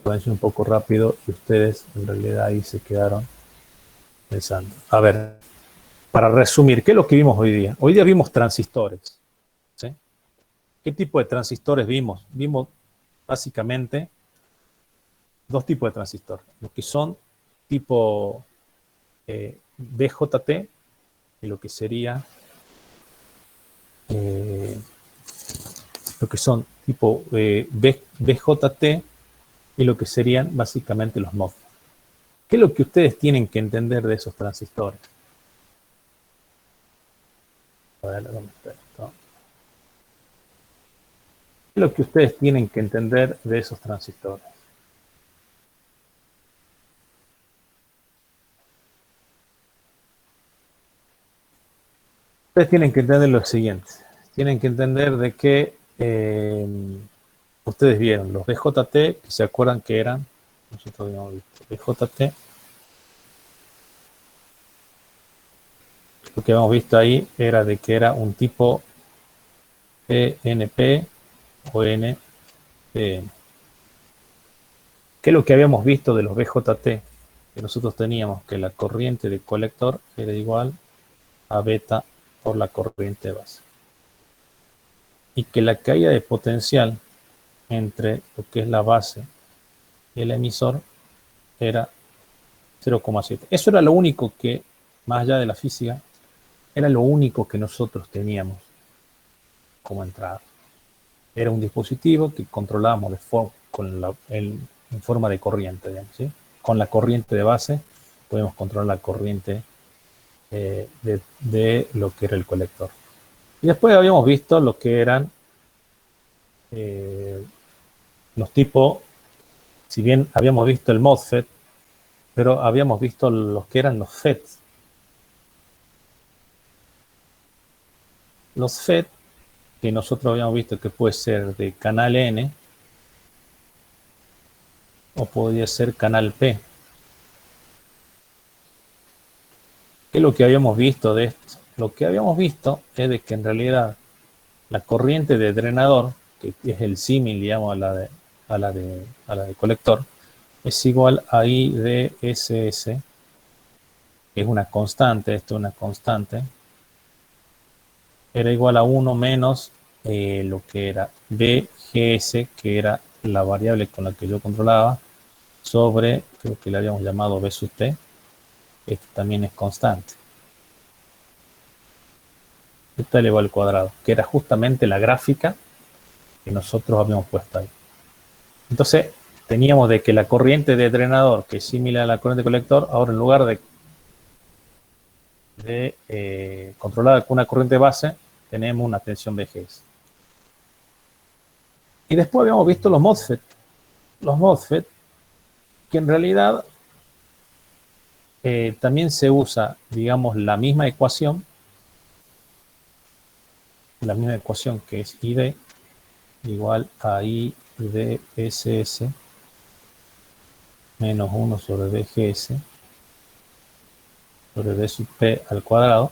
Avancé un poco rápido y ustedes en realidad ahí se quedaron pensando. A ver, para resumir, ¿qué es lo que vimos hoy día? Hoy día vimos transistores. ¿Sí? ¿Qué tipo de transistores vimos? Vimos básicamente dos tipos de transistores. Los que son tipo BJT y lo que sería lo que son tipo BJT y lo que serían básicamente los MOSFET. ¿Qué es lo que ustedes tienen que entender de esos transistores? A ver, ¿dónde está esto? ¿Qué es lo que ustedes tienen que entender de esos transistores? Ustedes tienen que entender lo siguiente. Tienen que entender de que ustedes vieron los BJT, que se acuerdan que eran, nosotros habíamos visto BJT. Lo que habíamos visto ahí era de que era un tipo PNP o NPN. ¿Qué es lo que habíamos visto de los BJT? Que nosotros teníamos que la corriente de colector era igual a beta por la corriente de base. Y que la caída de potencial entre lo que es la base y el emisor era 0,7. Eso era lo único que, más allá de la física, era lo único que nosotros teníamos como entrada. Era un dispositivo que controlábamos en forma de corriente, digamos, ¿sí? Con la corriente de base podemos controlar la corriente de lo que era el colector. Y después habíamos visto lo que eran los tipos, si bien habíamos visto el MOSFET, pero habíamos visto los que eran los FETs. Los FET, que nosotros habíamos visto que puede ser de canal N o podría ser canal P. ¿Qué es lo que habíamos visto de esto? Lo que habíamos visto es de que en realidad la corriente de drenador, que es el símil, digamos, a la de colector, es igual a I de SS, que es una constante, esto es una constante, era igual a 1 menos lo que era BGS, que era la variable con la que yo controlaba, sobre, creo que le habíamos llamado B sub T, este también es constante. Esto es igual al cuadrado, que era justamente la gráfica que nosotros habíamos puesto ahí. Entonces, teníamos de que la corriente de drenador, que es similar a la corriente de colector, ahora en lugar de controlada con una corriente base, tenemos una tensión BGS. Y después habíamos visto los MOSFET. Los MOSFET, que en realidad también se usa, digamos, la misma ecuación que es ID igual a I de SS menos 1 sobre BGS sobre B sub P al cuadrado.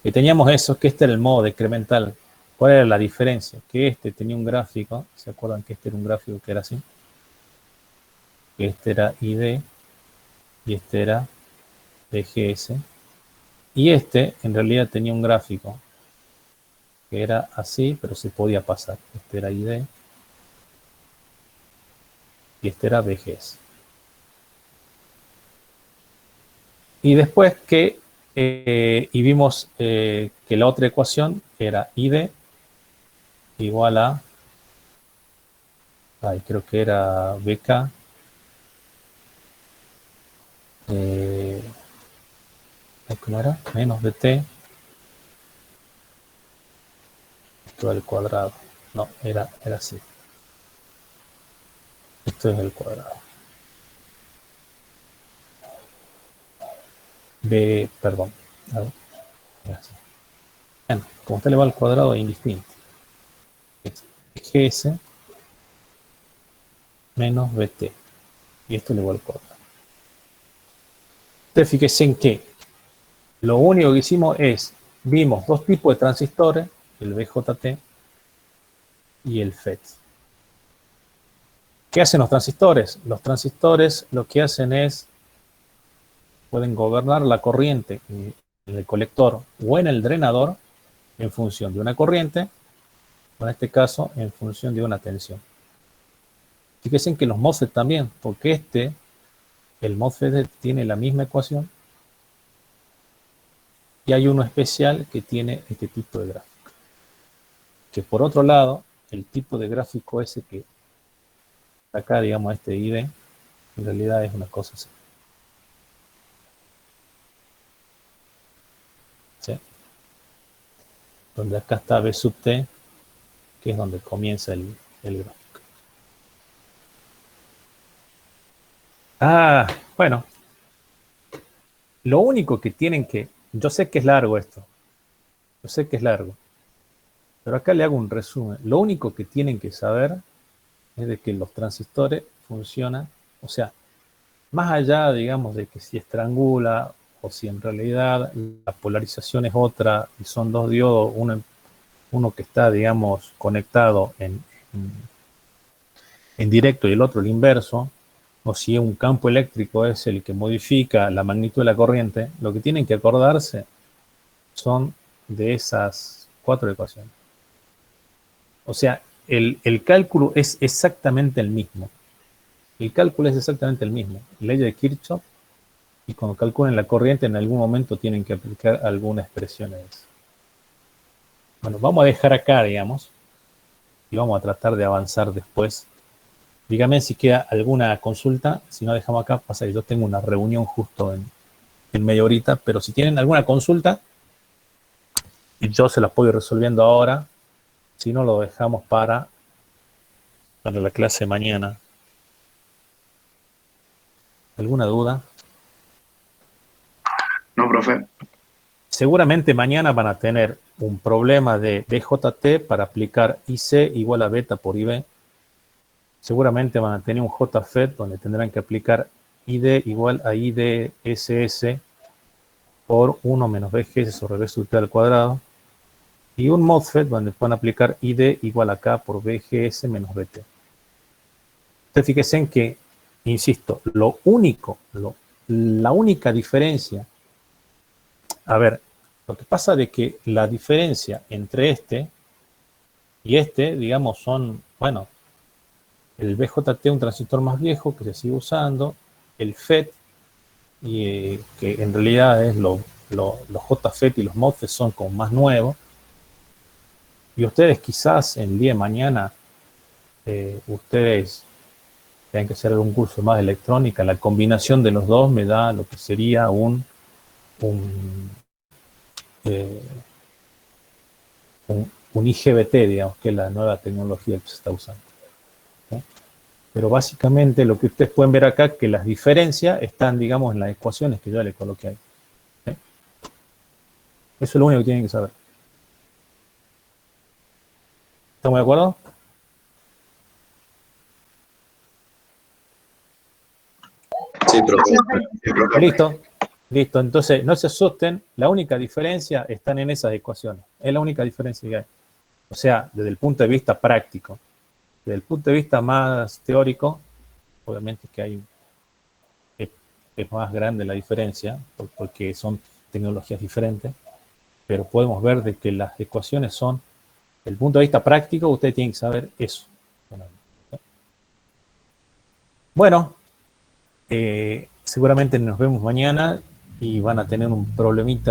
Y teníamos eso, que este era el modo decremental. ¿Cuál era la diferencia? Que este tenía un gráfico, ¿se acuerdan que este era un gráfico que era así? Que este era ID y este era BGS. Y este en realidad tenía un gráfico que era así, pero se podía pasar. Este era ID y este era BGS. Y después que y vimos que la otra ecuación era ID igual a, creo que era BK, ¿cómo era? Menos BT, esto al cuadrado. No, era así. Esto es el cuadrado. Perdón. A ver, era así. Bueno, como usted le va al cuadrado es indistinto. Es GS menos BT. Y esto le va al cuadrado. Entonces, fíjese en que lo único que hicimos es, vimos dos tipos de transistores, el BJT y el FET. ¿Qué hacen los transistores? Los transistores lo que hacen es, pueden gobernar la corriente en el colector o en el drenador en función de una corriente, o en este caso, en función de una tensión. Fíjense que los MOSFET también, porque el MOSFET tiene la misma ecuación y hay uno especial que tiene este tipo de gráfico. Que por otro lado, el tipo de gráfico ese que acá, digamos, este ID, en realidad es una cosa así. ¿Sí? Donde acá está B sub T, que es donde comienza el gráfico. Bueno. Lo único que tienen que... Yo sé que es largo esto. Yo sé que es largo. Pero acá le hago un resumen. Lo único que tienen que saber es de que los transistores funcionan, o sea, más allá, digamos, de que si estrangula o si en realidad la polarización es otra y son dos diodos, uno que está, digamos, conectado en directo y el otro el inverso, o si un campo eléctrico es el que modifica la magnitud de la corriente, lo que tienen que acordarse son de esas 4 ecuaciones. O sea, el cálculo es exactamente el mismo. El cálculo es exactamente el mismo. Ley de Kirchhoff, y cuando calculen la corriente en algún momento tienen que aplicar alguna expresión a eso. Bueno, vamos a dejar acá, digamos, y vamos a tratar de avanzar después. Dígame si queda alguna consulta, si no dejamos acá, pasa que yo tengo una reunión justo en media horita, pero si tienen alguna consulta, y yo se las puedo ir resolviendo ahora, si no lo dejamos para la clase de mañana. ¿Alguna duda? No, profe. Seguramente mañana van a tener un problema de BJT para aplicar IC igual a beta por IB. Seguramente van a tener un JFET donde tendrán que aplicar ID igual a IDSS por 1 menos BGS sobre B sub T al cuadrado. Y un MOSFET donde pueden aplicar ID igual a K por BGS menos BT. Entonces fíjense en que, insisto, la única diferencia, a ver, lo que pasa de que la diferencia entre este y este, digamos, son, bueno, el BJT, un transistor más viejo que se sigue usando, el FET, y que en realidad es los JFET y los MOSFET son como más nuevos. Y ustedes quizás el día de mañana, ustedes tengan que hacer algún curso más de electrónica. La combinación de los dos me da lo que sería un IGBT, digamos, que es la nueva tecnología que se está usando. ¿Sí? Pero básicamente lo que ustedes pueden ver acá, que las diferencias están, digamos, en las ecuaciones que yo le coloqué ahí. ¿Sí? Eso es lo único que tienen que saber. ¿Estamos de acuerdo? Sí, profe. Listo. Entonces, no se asusten. La única diferencia están en esas ecuaciones. Es la única diferencia que hay. O sea, desde el punto de vista práctico. Desde el punto de vista más teórico, obviamente que es más grande la diferencia, porque son tecnologías diferentes. Pero podemos ver de que las ecuaciones son, desde el punto de vista práctico, ustedes tienen que saber eso. Bueno, seguramente nos vemos mañana y van a tener un problemita